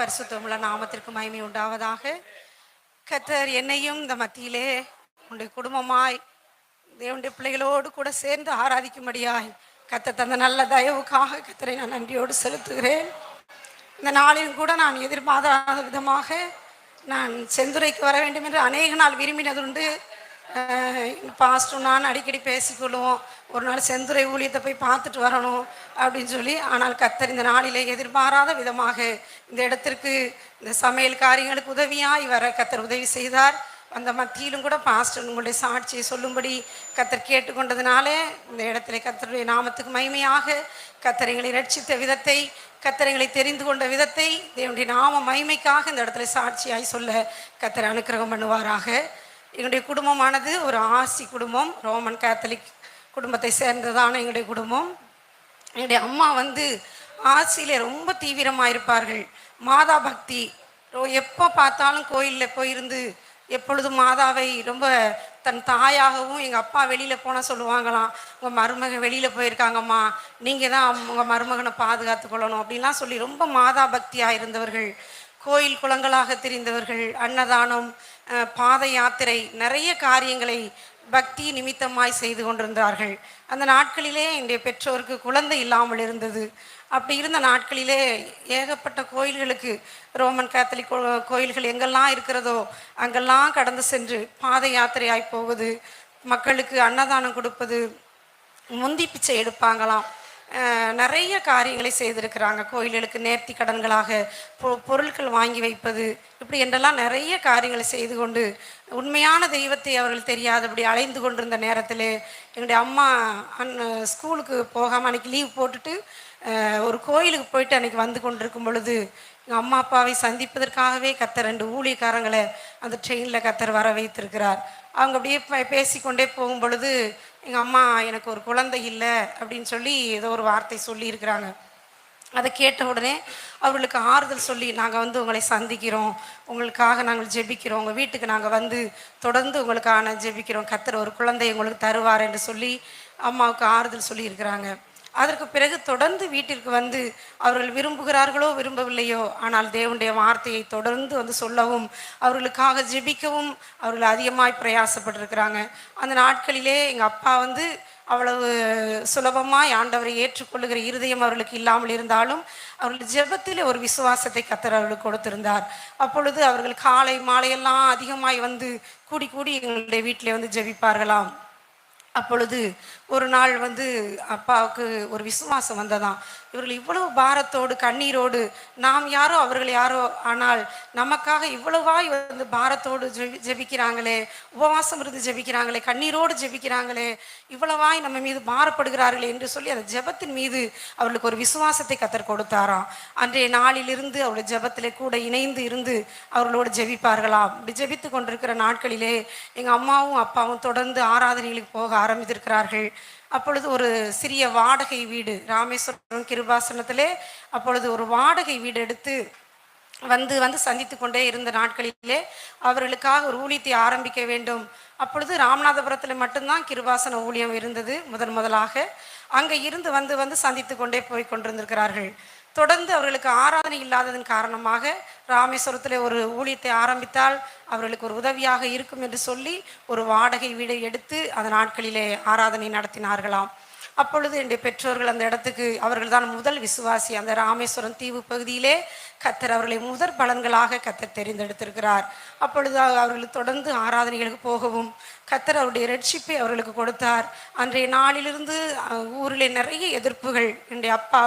பரிசுத்தமுள்ள நாமத்திற்கு மகிமை உண்டாவதாக. கர்த்தர் என்னையும் இந்த மத்தியிலே உன்னுடைய குடும்பமாய் தேவனுடைய பிள்ளைகளோடு கூட சேர்ந்து ஆராதிக்கும்படியாய் கர்த்தர் தந்த நல்ல தயவுக்காக கர்த்தரை நான் நன்றியோடு செலுத்துகிறேன். இந்த நாளிலும் கூட நான் எதிர்பாராத விதமாக நான் செந்துறைக்கு வர வேண்டும் என்று அநேக நாள் விரும்பினதுண்டு. பாஸ்டும் நான் அடிக்கடி பேசிக்கொள்வோம், ஒரு நாள் செந்துறை ஊழியத்தை போய் பார்த்துட்டு வரணும் அப்படின்னு சொல்லி. ஆனால் கர்த்தர் இந்த நாளிலே எதிர்பாராத விதமாக இந்த இடத்திற்கு இந்த சமையல் காரியங்களுக்கு உதவியாய் வர கர்த்தர் உதவி செய்தார். அந்த மத்தியிலும் கூட பாஸ்டர் உங்களுடைய சாட்சியை சொல்லும்படி கர்த்தர் கேட்டுக்கொண்டதுனாலே இந்த இடத்துல கர்த்தருடைய நாமத்துக்கு மகிமையாக கர்த்தரைகளை ரட்சித்த விதத்தை, கர்த்தரைகளை தெரிந்து கொண்ட விதத்தை தேவனுடைய நாம மகிமைக்காக இந்த இடத்துல சாட்சியாய் சொல்ல கர்த்தர் அனுக்கிரகம் பண்ணுவாராக. எங்களுடைய குடும்பமானது ஒரு ஆசி குடும்பம், ரோமன் கேத்தலிக் குடும்பத்தை சேர்ந்ததான எங்களுடைய குடும்பம். என்னுடைய அம்மா ஆசியிலே ரொம்ப தீவிரமாக இருப்பார்கள். மாதா பக்தி, எப்போ பார்த்தாலும் கோயிலில் போயிருந்து எப்பொழுதும் மாதாவை ரொம்ப தன் தாயாகவும், எங்கள் அப்பா வெளியில் போனால் சொல்லுவாங்களாம், உங்கள் மருமகன் வெளியில் போயிருக்காங்கம்மா, நீங்கள் தான் உங்கள் மருமகனை பாதுகாத்து கொள்ளணும் அப்படின்லாம் சொல்லி ரொம்ப மாதா பக்தியாக இருந்தவர்கள். கோயில் குளங்களாக தெரிந்தவர்கள். அன்னதானம், பாத யாத்திரை, நிறைய காரியங்களை பக்தி நிமித்தமாய் செய்து கொண்டிருந்தார்கள். அந்த நாட்களிலே என்னுடைய பெற்றோருக்கு குழந்தை இல்லாமல் இருந்தது. அப்படி இருந்த நாட்களிலே ஏகப்பட்ட கோயில்களுக்கு, ரோமன் கேத்தலிக் கோயில்கள் எங்கெல்லாம் இருக்கிறதோ அங்கெல்லாம் கடந்து சென்று பாத யாத்திரையாய் போவது, மக்களுக்கு அன்னதானம் கொடுப்பது, முந்தி பிச்சை எடுப்பாங்களாம், நிறைய காரியங்களை செய்திருக்கிறாங்க. கோயில்களுக்கு நேர்த்தி கடன்களாக பொருட்கள் வாங்கி வைப்பது, இப்படி என்றெல்லாம் நிறைய காரியங்களை செய்து கொண்டு உண்மையான தெய்வத்தை அவர்கள் தெரியாதபடி அலைந்து கொண்டிருந்த நேரத்தில் எங்களுடைய அம்மா ஸ்கூலுக்கு போகாமல் அன்றைக்கி லீவ் போட்டுட்டு ஒரு கோயிலுக்கு போயிட்டு அன்றைக்கி வந்து கொண்டிருக்கும் பொழுது எங்கள் அம்மா அப்பாவை சந்திப்பதற்காகவே கர்த்தர் 2 ஊழியக்காரங்களை அந்த ட்ரெயினில் கர்த்தர் வர வைத்திருக்கிறார். அவங்க அப்படியே பேசிக்கொண்டே போகும் பொழுது எங்கள் அம்மா எனக்கு ஒரு குழந்தை இல்லை அப்படின்னு சொல்லி ஏதோ ஒரு வார்த்தை சொல்லியிருக்கிறாங்க. அதை கேட்ட உடனே அவர்களுக்கு ஆறுதல் சொல்லி, நாங்கள் உங்களை சந்திக்கிறோம், உங்களுக்காக நாங்கள் ஜெபிக்கிறோம், உங்கள் வீட்டுக்கு நாங்கள் தொடர்ந்து உங்களுக்கான ஜெபிக்கிறோம், கர்த்தர் ஒரு குழந்தை உங்களுக்கு தருவார் என்று சொல்லி அம்மாவுக்கு ஆறுதல் சொல்லியிருக்கிறாங்க. அதற்கு பிறகு தொடர்ந்து வீட்டிற்கு அவர்கள் விரும்புகிறார்களோ விரும்பவில்லையோ, ஆனால் தேவனுடைய வார்த்தையை தொடர்ந்து சொல்லவும், அவர்களுக்காக ஜெபிக்கவும் அவர்கள் அதிகமாய் பிரயாசப்பட்டிருக்கிறாங்க. அந்த நாட்களிலே எங்கள் அப்பா அவ்வளவு சுலபமாய் ஆண்டவரை ஏற்றுக்கொள்ளுகிற இருதயம் அவர்களுக்கு இல்லாமல் இருந்தாலும் அவர்கள் ஜெபத்தில் ஒரு விசுவாசத்தை கர்த்தர் அவர்களுக்கு கொடுத்திருந்தார். அப்பொழுது அவர்கள் காலை மாலையெல்லாம் அதிகமாய் கூடி கூடி எங்களுடைய வீட்டிலே ஜெபிப்பார்களாம். அப்பொழுது ஒரு நாள் அப்பாவுக்கு ஒரு விசுவாசம் வந்ததாம். இவர்கள் இவ்வளவு பாரத்தோடு கண்ணீரோடு, நாம் யாரோ அவர்கள் யாரோ, ஆனால் நமக்காக இவ்வளவாய் பாரத்தோடு ஜெபிக்கிறாங்களே, உபவாசம் இருந்து ஜெபிக்கிறாங்களே, கண்ணீரோடு ஜெபிக்கிறாங்களே, இவ்வளவாய் நம்ம மீது பாரப்படுகிறார்களே என்று சொல்லி அந்த ஜெபத்தின் மீது அவர்களுக்கு ஒரு விசுவாசத்தை கர்த்தர் கொடுத்தாராம். அன்றைய நாளிலிருந்து அவருடைய ஜெபத்திலே கூட இணைந்து இருந்து அவர்களோடு ஜெபிப்பார்களாம். இப்படி ஜெபித்து கொண்டிருக்கிற நாட்களிலே எங்கள் அம்மாவும் அப்பாவும் தொடர்ந்து ஆராதனைகளுக்கு போக ஆரம்பித்திருக்கிறார்கள். அப்பொழுது ஒரு சிறிய வாடகை வீடு, ராமேஸ்வரம் கிருபாசனத்திலே அப்பொழுது ஒரு வாடகை வீடு எடுத்து சந்தித்து கொண்டே இருந்த நாட்களிலே அவர்களுக்காக ஒரு ஊழியத்தை ஆரம்பிக்க வேண்டும். அப்பொழுது ராமநாதபுரத்தில் மட்டும்தான் கிருபாசன ஊழியம் இருந்தது முதலாக. அங்கே இருந்து சந்தித்து கொண்டே போய் கொண்டிருந்திருக்கிறார்கள். தொடர்ந்து அவர்களுக்கு ஆராதனை இல்லாததன் காரணமாக ராமேஸ்வரத்தில் ஒரு ஊழியத்தை ஆரம்பித்தால் அவர்களுக்கு ஒரு உதவியாக இருக்கும் என்று சொல்லி ஒரு வாடகை வீடை எடுத்து அந்த நாட்களிலே ஆராதனை நடத்தினார்களாம். அப்பொழுது என்னுடைய பெற்றோர்கள் அந்த இடத்துக்கு, அவர்கள் தான் முதல் விசுவாசி. அந்த ராமேஸ்வரம் தீவு பகுதியிலே கர்த்தர் அவர்களை முதற் பலன்களாக கர்த்தர் தெரிந்தெடுத்திருக்கிறார். அப்பொழுது அவர்கள் தொடர்ந்து ஆராதனைகளுக்கு போகவும் கர்த்தர் அவருடைய ரட்சிப்பை அவர்களுக்கு கொடுத்தார். அன்றைய நாளிலிருந்து ஊரிலே நிறைய எதிர்ப்புகள். என்னுடைய அப்பா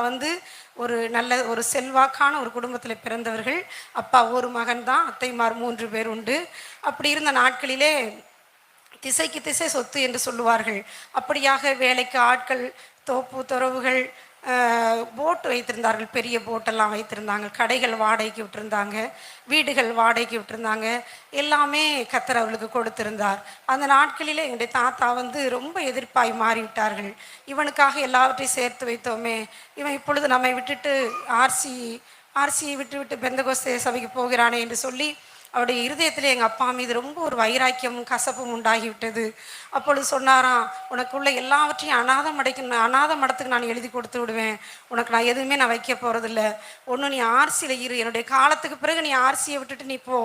ஒரு நல்ல ஒரு செல்வாக்கான ஒரு குடும்பத்தில் பிறந்தவர்கள். அப்பா ஒரு மகன் தான், அத்தைமார் 3 பேர் உண்டு. அப்படி இருந்த நாட்களிலே திசைக்கு திசை சொத்து என்று சொல்லுவார்கள். அப்படியாக வேலைக்கு ஆட்கள், தோப்பு துறவுகள், போட்டு வைத்திருந்தார்கள், பெரிய போட்டெல்லாம் வைத்திருந்தாங்க, கடைகள் வாடகைக்கு விட்டுருந்தாங்க, வீடுகள் வாடகைக்கு விட்டுருந்தாங்க, எல்லாமே கர்த்தர் அவளுக்கு கொடுத்திருந்தார். அந்த நாட்களிலே என்னுடைய தாத்தா ரொம்ப எதிர்ப்பாய் மாறிவிட்டார்கள். இவனுக்காக எல்லாவற்றையும் சேர்த்து வைத்தோமே, இவன் இப்பொழுது நம்மை விட்டுட்டு ஆர்சியை விட்டு பெந்தகோஸ்தே சபைக்கு போகிறானே என்று சொல்லி அவருடைய இருதயத்திலே எங்கள் அப்பா மீது ரொம்ப ஒரு வைராக்கியமும் கசப்பும் உண்டாகிவிட்டது. அப்பொழுது சொன்னாராம், உனக்குள்ள எல்லாவற்றையும் அநாத மடத்துக்கு நான் எழுதி கொடுத்து விடுவேன், உனக்கு நான் எதுவுமே நான் வைக்க போகிறதில்ல, ஒன்று நீ ஆர்சியில் இரு, என்னுடைய காலத்துக்கு பிறகு நீ ஆர்சியை விட்டுட்டு நீ போ,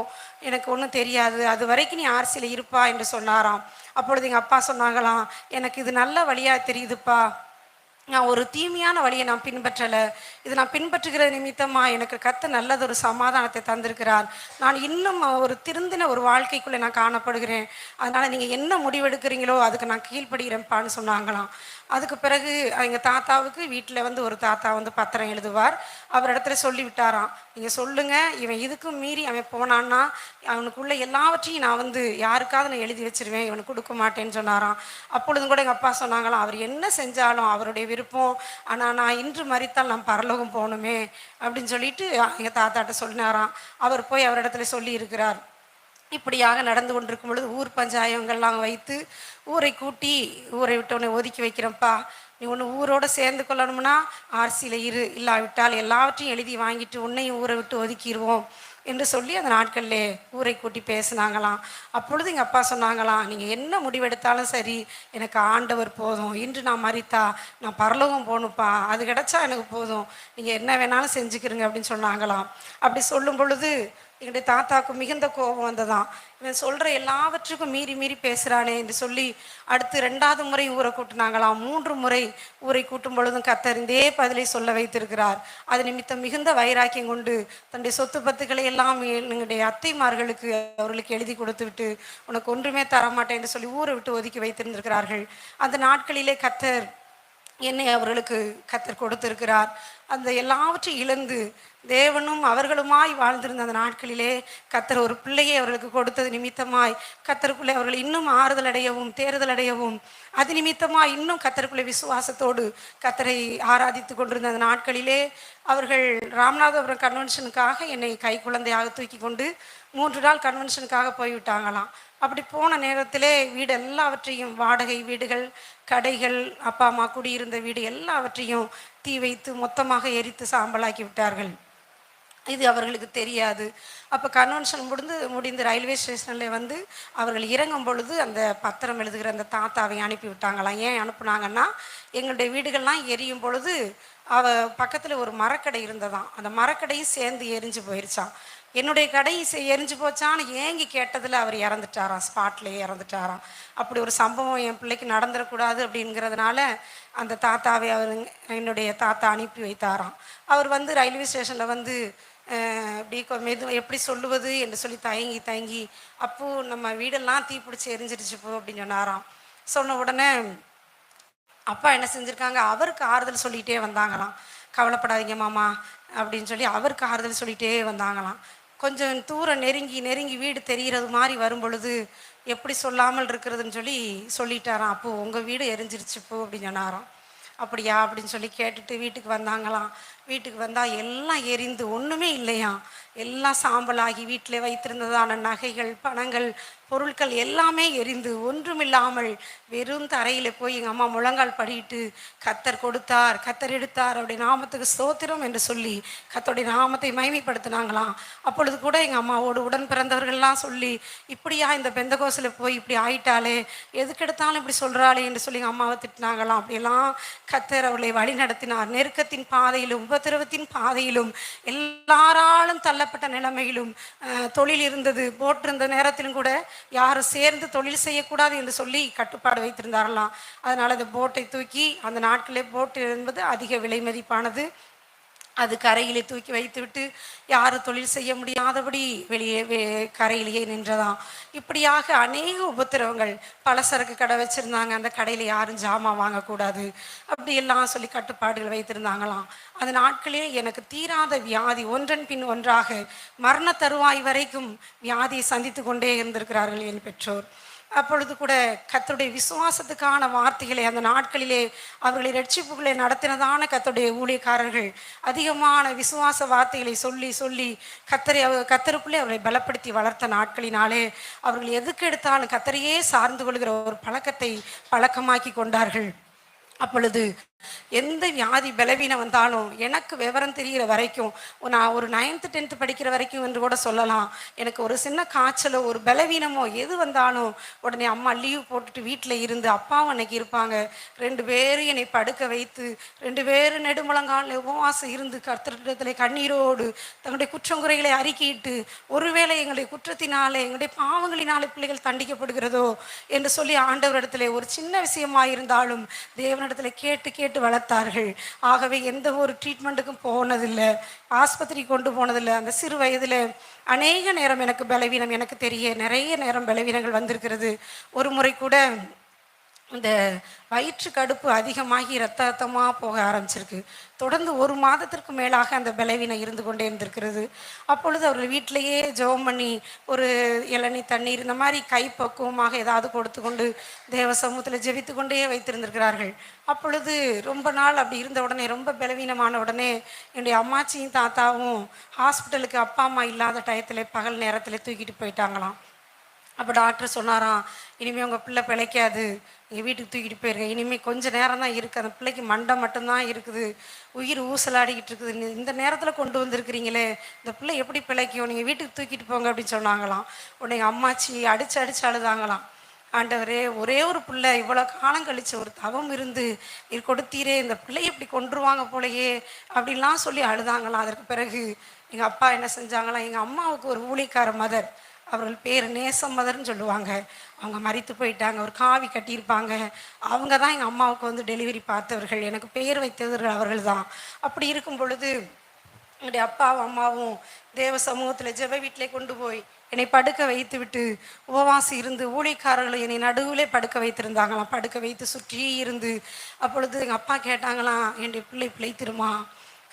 எனக்கு ஒன்றும் தெரியாது, அது வரைக்கும் நீ ஆர்சியில் இருப்பா என்று சொன்னாராம். அப்பொழுது எங்கள் அப்பா சொன்னாங்களாம், எனக்கு இது நல்ல வழியாக தெரியுதுப்பா, நான் ஒரு தீமையான வழியை நான் பின்பற்றலை, இது நான் பின்பற்றுகிற நிமித்தமாக எனக்கு கர்த்தர் நல்லதொரு சமாதானத்தை தந்திருக்கிறார், நான் இன்னும் ஒரு திருந்தின ஒரு வாழ்க்கைக்குள்ளே நான் காணப்படுகிறேன், அதனால் நீங்கள் என்ன முடிவெடுக்கிறீங்களோ அதுக்கு நான் கீழ்ப்படுகிறேன்ப்பான்னு சொன்னாங்களாம். அதுக்கு பிறகு எங்கள் தாத்தாவுக்கு வீட்டில் வந்து ஒரு தாத்தா வந்து பத்திரம் எழுதுவார், அவர் இடத்துல சொல்லிவிட்டாராம், நீங்கள் சொல்லுங்கள், இவன் இதுக்கும் மீறி அவன் போனான்னா அவனுக்குள்ள எல்லாவற்றையும் நான் வந்து யாருக்காவது நான் எழுதி வச்சிருவேன், இவனுக்கு கொடுக்க மாட்டேன்னு சொன்னாராம். அப்பொழுதும் கூட எங்கள் அப்பா சொன்னாங்களாம், அவர் என்ன செஞ்சாலும் அவருடைய விருப்பம், ஆனால் நான் இன்று மரித்தால் நான் பரலோகம் போகணுமே அப்படின்னு சொல்லிட்டு எங்கள் தாத்தாட்ட சொன்னாராம். அவர் போய் அவரிடத்துல சொல்லி இருக்கிறார். இப்படியாக நடந்து கொண்டிருக்கும் பொழுது ஊர் பஞ்சாயங்கள்லாம் வைத்து ஊரை கூட்டி, ஊரை விட்டு உன்னை ஒதுக்கி வைக்கிறப்பா, நீ ஒன்று ஊரோடு சேர்ந்து கொள்ளணும்னா ஆர்சியில் இரு, இல்லாவிட்டால் எல்லாவற்றையும் எழுதி வாங்கிட்டு உன்னையும் ஊரை விட்டு ஒதுக்கிடுவோம் என்று சொல்லி அந்த நாட்களிலே ஊரை கூட்டி பேசினாங்களாம். அப்பொழுது எங்கள் அப்பா சொன்னாங்களாம், நீங்கள் என்ன முடிவெடுத்தாலும் சரி, எனக்கு ஆண்டவர் போதும், இன்று நான் மரித்தா நான் பரலோகம் போகணுப்பா, அது கிடைச்சா எனக்கு போதும், நீங்கள் என்ன வேணாலும் செஞ்சுக்கிறீங்க அப்படின்னு சொன்னாங்களாம். அப்படி சொல்லும் பொழுது எங்களுடைய தாத்தாவுக்கு மிகுந்த கோபம் வந்ததான், இவன் சொல்கிற எல்லாவற்றுக்கும் மீறி மீறி பேசுகிறானே என்று சொல்லி அடுத்து 2வது முறை ஊரை கூட்டினாங்களாம். 3 முறை ஊரை கூட்டும் பொழுதும் கர்த்தர் இதே பதிலை சொல்ல வைத்திருக்கிறார். அது நிமித்தம் மிகுந்த வைராக்கியம் கொண்டு தன்னுடைய சொத்து பத்துக்களை எல்லாம் எங்களுடைய அத்தைமார்களுக்கு அவர்களுக்கு எழுதி கொடுத்து விட்டு உனக்கு ஒன்றுமே தரமாட்டேன் என்று சொல்லி ஊரை விட்டு ஒதுக்கி வைத்திருந்திருக்கிறார்கள். அந்த நாட்களிலே கர்த்தர் என்னை அவர்களுக்கு கர்த்தர் கொடுத்திருக்கிறார். அந்த எல்லாவற்றையும் இழந்து தேவனும் அவர்களுமாய் வாழ்ந்திருந்த அந்த நாட்களிலே கர்த்தர் ஒரு பிள்ளையை அவர்களுக்கு கொடுத்தது நிமித்தமாய் கர்த்தருக்குள்ளே அவர்கள் இன்னும் ஆறுதல் அடையவும் தேறுதல் அடையவும், அது நிமித்தமாய் இன்னும் கர்த்தருக்குள்ளே விசுவாசத்தோடு கர்த்தரை ஆராதித்து கொண்டிருந்த அந்த நாட்களிலே அவர்கள் ராமநாதபுரம் கன்வென்ஷனுக்காக என்னை கை குழந்தையாக தூக்கி கொண்டு 3 நாள் கன்வென்ஷனுக்காக போய்விட்டாங்களாம். அப்படி போன நேரத்திலே வீடு எல்லாவற்றையும், வாடகை வீடுகள், கடைகள், அப்பா அம்மா குடியிருந்த வீடு எல்லாவற்றையும் தீ வைத்து மொத்தமாக எரித்து சாம்பலாக்கி விட்டார்கள். இது அவர்களுக்கு தெரியாது. அப்போ கன்வென்ஷன் முடிந்து ரயில்வே ஸ்டேஷனில் வந்து அவர்கள் இறங்கும் பொழுது அந்த பத்திரம் எழுதுகிற அந்த தாத்தாவை அனுப்பி விட்டாங்களாம். ஏன் அனுப்புனாங்கன்னா, எங்களுடைய வீடுகள்லாம் எரியும் பொழுது பக்கத்தில் ஒரு மரக்கடை இருந்ததாம், அந்த மரக்கடையும் சேர்ந்து எரிஞ்சு போயிருச்சான். என்னுடைய கடை எரிஞ்சு போச்சான்னு ஏங்கி கேட்டதில் அவர் இறந்துட்டாராம், ஸ்பாட்லேயே இறந்துட்டாராம். அப்படி ஒரு சம்பவம் என் பிள்ளைக்கு நடந்துடக்கூடாது அப்படிங்கிறதுனால அந்த தாத்தாவை என்னுடைய தாத்தா அனுப்பி வைத்தாராம். அவர் வந்து ரயில்வே ஸ்டேஷனில் வந்து இப்படி எப்படி சொல்லுவது என்று சொல்லி தயங்கி அப்போ நம்ம வீடெல்லாம் தீப்பிடிச்சி எரிஞ்சிருச்சு போ அப்படின்னு சொன்னாராம். சொன்ன உடனே அப்பா என்ன செஞ்சுருக்காங்க, அவருக்கு ஆறுதல் சொல்லிகிட்டே வந்தாங்களாம். கவலைப்படாதீங்க மாமா அப்படின்னு சொல்லி அவருக்கு ஆறுதல் சொல்லிகிட்டே வந்தாங்களாம். கொஞ்சம் தூரம் நெருங்கி வீடு தெரிகிறது மாதிரி வரும் பொழுது எப்படி சொல்லாமல் இருக்கிறதுன்னு சொல்லிட்டாராம். அப்போது உங்கள் வீடு எரிஞ்சிருச்சுப்போ அப்படின்னு சொன்னாராம். அப்படியா அப்படின்னு சொல்லி கேட்டுட்டு வீட்டுக்கு வந்தாங்களாம். வீட்டுக்கு வந்தால் எல்லாம் எரிந்து ஒன்றுமே இல்லையா, எல்லாம் சாம்பலாகி வீட்டில் வைத்திருந்ததான நகைகள், பணங்கள், பொருட்கள் எல்லாமே எரிந்து ஒன்றுமில்லாமல் வெறும் தரையில் போய் எங்கள் அம்மா முழங்கால் படிட்டு கர்த்தர் கொடுத்தார், கர்த்தர் எடுத்தார், அவருடைய நாமத்துக்கு ஸ்தோத்திரம் என்று சொல்லி கர்த்தருடைய நாமத்தை மகிமைப்படுத்தினாங்களாம். அப்பொழுது கூட எங்கள் அம்மாவோடு உடன் பிறந்தவர்கள்லாம் சொல்லி, இப்படியா இந்த பெந்தகோசில் போய் இப்படி ஆயிட்டாலே, எதுக்கெடுத்தாலும் இப்படி சொல்கிறாளே என்று சொல்லி எங்கள் அம்மாவை திட்டினாங்களாம். அப்படியெல்லாம் கர்த்தர் அவர்களை வழி நடத்தினார். நெருக்கத்தின் பாதையிலும் உபத்திரவத்தின் பாதையிலும், எல்லாராலும் தள்ளப்பட்ட நிலைமையிலும், தொழில் இருந்தது, போட்டிருந்த நேரத்திலும் கூட யாரும் சேர்ந்து தொழில் செய்யக்கூடாது என்று சொல்லி கட்டுப்பாடு வைத்திருந்தாரலாம். அதனால் அந்த போட்டை தூக்கி, அந்த நாட்களே போட்டு என்பது அதிக விலை மதிப்பானது, அது கரையிலே தூக்கி வைத்துவிட்டு யாரும் தொழில் செய்ய முடியாதபடி வெளியே கரையிலேயே நின்றதாம். இப்படியாக அநேக உபத்திரவங்கள். பலசரக்கு கடை வச்சுருந்தாங்க, அந்த கடையில் யாரும் ஜாமான் வாங்கக்கூடாது அப்படியெல்லாம் சொல்லி கட்டுப்பாடுகள் வைத்திருந்தாங்களாம். அந்த நாட்களே எனக்கு தீராத வியாதி, ஒன்றன் பின் ஒன்றாக மரண தருவாய் வரைக்கும் வியாதியை சந்தித்து கொண்டே இருந்திருக்கிறார்கள் என் பெற்றோர். அப்பொழுது கூட கர்த்தருடைய விசுவாசத்துக்கான வார்த்தைகளை அந்த நாட்களிலே அவர்களை ரட்சிப்புகளை நடத்தினதான கர்த்தருடைய ஊழியக்காரர்கள் அதிகமான விசுவாச வார்த்தைகளை சொல்லி கர்த்தருக்குள்ளே அவர்களை பலப்படுத்தி வளர்த்த நாட்களினாலே அவர்கள் எதுக்கு எடுத்தாலும் கர்த்தரையே சார்ந்து கொள்கிற ஒரு பழக்கத்தை பழக்கமாக்கி கொண்டார்கள். அப்பொழுது எந்த வியாதி பலவீனம் வந்தாலும் எனக்கு விவரம் தெரிகிற வரைக்கும், நான் ஒரு 9th 10th படிக்கிற வரைக்கும் என்று கூட சொல்லலாம். எனக்கு ஒரு சின்ன காய்ச்சலோ ஒரு பலவீனமோ எது வந்தாலும் உடனே அம்மா லீவ் போட்டுட்டு வீட்டில் இருந்து, அப்பாவும் அன்னைக்கு இருப்பாங்க, 2 பேரும் என்னை படுக்க வைத்து 2 பேரும் நெடுமுழங்காலில் உபவாசம் இருந்து கர்த்தரிடத்தில் கண்ணீரோடு தங்களுடைய குற்றங்குறைகளை அறிக்கையிட்டு, ஒருவேளை எங்களுடைய குற்றத்தினாலே எங்களுடைய பாவங்களினாலே பிள்ளைகள் தண்டிக்கப்படுகிறதோ என்று சொல்லி ஆண்டவரிடத்தில் ஒரு சின்ன விஷயமாக இருந்தாலும் தேவனிடத்தில் கேட்டு கேட்டு வளர்த்தார்கள். ஆகவே எந்த ஒரு ட்ரீட்மெண்ட்டுக்கும் போனதில்லை, ஆஸ்பத்திரி கொண்டு போனதில்லை. அந்த சிறு வயதில் அநேக நேரம் எனக்கு பலவீனம், எனக்கு தெரிய நிறைய நேரம் பலவீனங்கள் வந்திருக்கிறது. ஒரு முறை கூட இந்த வயிற்று கடுப்பு அதிகமாகி ரத்தமாக போக ஆரம்பிச்சிருக்கு. தொடர்ந்து 1 மாதத்திற்கு மேலாக அந்த பலவீனம் இருந்து கொண்டே இருந்திருக்கிறது. அப்பொழுது அவர்கள் வீட்டிலேயே ஜெபம் பண்ணி ஒரு இளநீ தண்ணீர் இந்த மாதிரி கைப்பக்குவமாக ஏதாவது கொடுத்து கொண்டு தேவ சமூகத்தில் ஜெபித்து கொண்டே வைத்திருந்திருக்கிறார்கள். அப்பொழுது ரொம்ப நாள் அப்படி இருந்த உடனே, ரொம்ப பலவீனமான உடனே என்னுடைய அம்மாச்சியும் தாத்தாவும் ஹாஸ்பிட்டலுக்கு அப்பா அம்மா இல்லாத டயத்தில் பகல் நேரத்தில் தூக்கிட்டு போயிட்டாங்களாம். அப்போ டாக்டர் சொன்னாராம், இனிமேல் உங்கள் பிள்ளை பிழைக்காது, எங்கள் வீட்டுக்கு தூக்கிட்டு போயிருங்க, இனிமேல் கொஞ்சம் நேரம் தான் இருக்குது, அந்த பிள்ளைக்கு மண்டை மட்டும்தான் இருக்குது, உயிர் ஊசலாடிக்கிட்டு இருக்குது, இந்த நேரத்தில் கொண்டு வந்திருக்கிறீங்களே, இந்த பிள்ளை எப்படி பிழைக்கும், நீங்கள் வீட்டுக்கு தூக்கிட்டு போங்க அப்படின்னு சொன்னாங்களாம். உடனே எங்கள் அம்மாச்சி அடித்து அழுதாங்களாம். ஆண்டவரே, ஒரே ஒரு பிள்ளை இவ்வளோ காலம் கழிச்சு ஒரு தவம் இருந்து இது கொடுத்தீரே, இந்த பிள்ளை எப்படி கொண்டுருவாங்க போலையே அப்படின்லாம் சொல்லி அழுதாங்களாம். அதற்கு பிறகு எங்கள் அப்பா என்ன செஞ்சாங்களாம், எங்கள் அம்மாவுக்கு ஒரு ஊழிக்கார மதர், அவர்கள் பேர் நேசம் மதர்ன்னு சொல்லுவாங்க, அவங்க மரித்து போயிட்டாங்க, ஒரு காவி கட்டியிருப்பாங்க, அவங்க தான் எங்கள் அம்மாவுக்கு வந்து டெலிவரி பார்த்தவர்கள், எனக்கு பெயர் வைத்தவர்கள் அவர்கள் தான். அப்படி இருக்கும் பொழுது என்னுடைய அப்பாவும் அம்மாவும் தேவ சமூகத்தில் ஜெப வீட்டிலே கொண்டு போய் என்னை படுக்க வைத்து விட்டு உபவாசி இருந்து, ஊழியக்காரர்களை என்னை நடுவிலே படுக்க வைத்திருந்தாங்களாம். படுக்க வைத்து சுற்றி இருந்து, அப்பொழுது எங்கள் அப்பா கேட்டாங்களாம், என்னுடைய பிள்ளை பிழைத்திருமா,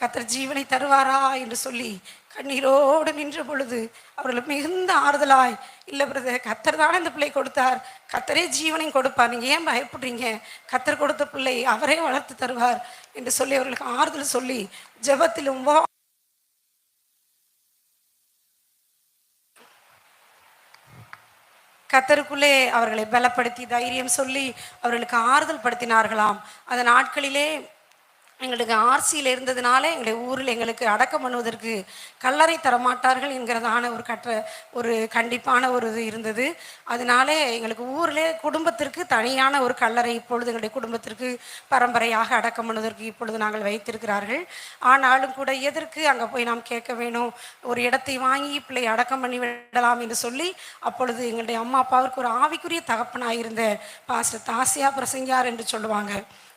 கர்த்தர் ஜீவனை தருவாரா என்று சொல்லி கண்ணீரோடு நின்ற பொழுது அவர்களுக்கு மிகுந்த ஆறுதலாய், இல்லை பிரதர், கர்த்தர் தானே இந்த பிள்ளை கொடுத்தார், கர்த்தரே ஜீவனையும் கொடுப்பார், நீங்கள் ஏன் பயப்படுறீங்க, கர்த்தர் கொடுத்த பிள்ளை அவரே வளர்த்து தருவார் என்று சொல்லி அவர்களுக்கு ஆறுதல் சொல்லி ஜெபத்திலும் கர்த்தருக்குள்ளே அவர்களை பலப்படுத்தி தைரியம் சொல்லி அவர்களுக்கு ஆறுதல் படுத்தினார்களாம். அந்த நாட்களிலே எங்களுக்கு ஆர்சியில் இருந்ததுனால எங்களுடைய ஊரில் எங்களுக்கு அடக்கம் பண்ணுவதற்கு கல்லறை தரமாட்டார்கள் என்கிறதான ஒரு கண்டிப்பான ஒரு இது இருந்தது. அதனால எங்களுக்கு ஊரிலே குடும்பத்திற்கு தனியான ஒரு கல்லறை இப்பொழுது எங்களுடைய குடும்பத்திற்கு பரம்பரையாக அடக்கம் பண்ணுவதற்கு இப்பொழுது நாங்கள் வைத்திருக்கிறார்கள். ஆனாலும் கூட எதற்கு அங்கே போய் நாம் கேட்க வேணும், ஒரு இடத்தை வாங்கி பிள்ளை அடக்கம் பண்ணி விடலாம் என்று சொல்லி அப்பொழுது எங்களுடைய அம்மா அப்பாவிற்கு ஒரு ஆவிக்குரிய தகப்பனாயிருந்த பாஸ்டர் தாசியா பிரசங்கியார் என்று சொல்லுவாங்க,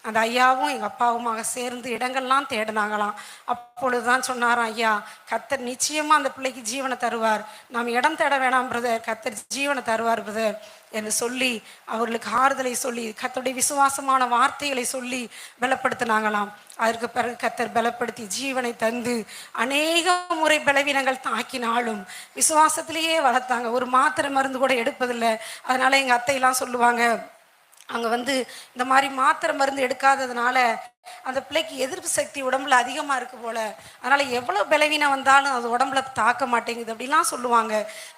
அந்த ஐயாவும் எங்கள் அப்பாவுமாக சேர்ந்து இடங்கள்லாம் தேடினாங்களாம். அப்பொழுது தான் சொன்னாராம், ஐயா, கர்த்தர் நிச்சயமாக அந்த பிள்ளைக்கு ஜீவனை தருவார், நாம் இடம் தேட வேணாம் பிரதர், கர்த்தர் ஜீவனை தருவார் பிரதர் என்று சொல்லி அவர்களுக்கு ஆறுதலை சொல்லி கர்த்தருடைய விசுவாசமான வார்த்தைகளை சொல்லி பலப்படுத்தினாங்களாம். அதற்கு பிறகு கர்த்தர் பலப்படுத்தி ஜீவனை தந்து அநேக முறை பலவீனங்கள் தாக்கினாலும் விசுவாசத்திலேயே வளர்த்தாங்க. ஒரு மாத்திரை மருந்து கூட எடுப்பதில்லை. அதனால எங்கள் அத்தையெல்லாம் சொல்லுவாங்க, அங்கே வந்து இந்த மாதிரி மாத்திரை மருந்து எடுக்காததுனால அந்த பிள்ளைக்கு எதிர்ப்பு சக்தி உடம்புல அதிகமாக இருக்குது போல், அதனால் எவ்வளோ பலவீனம் வந்தாலும் அது உடம்புல தாக்க மாட்டேங்குது அப்படிலாம் சொல்லுவாங்க.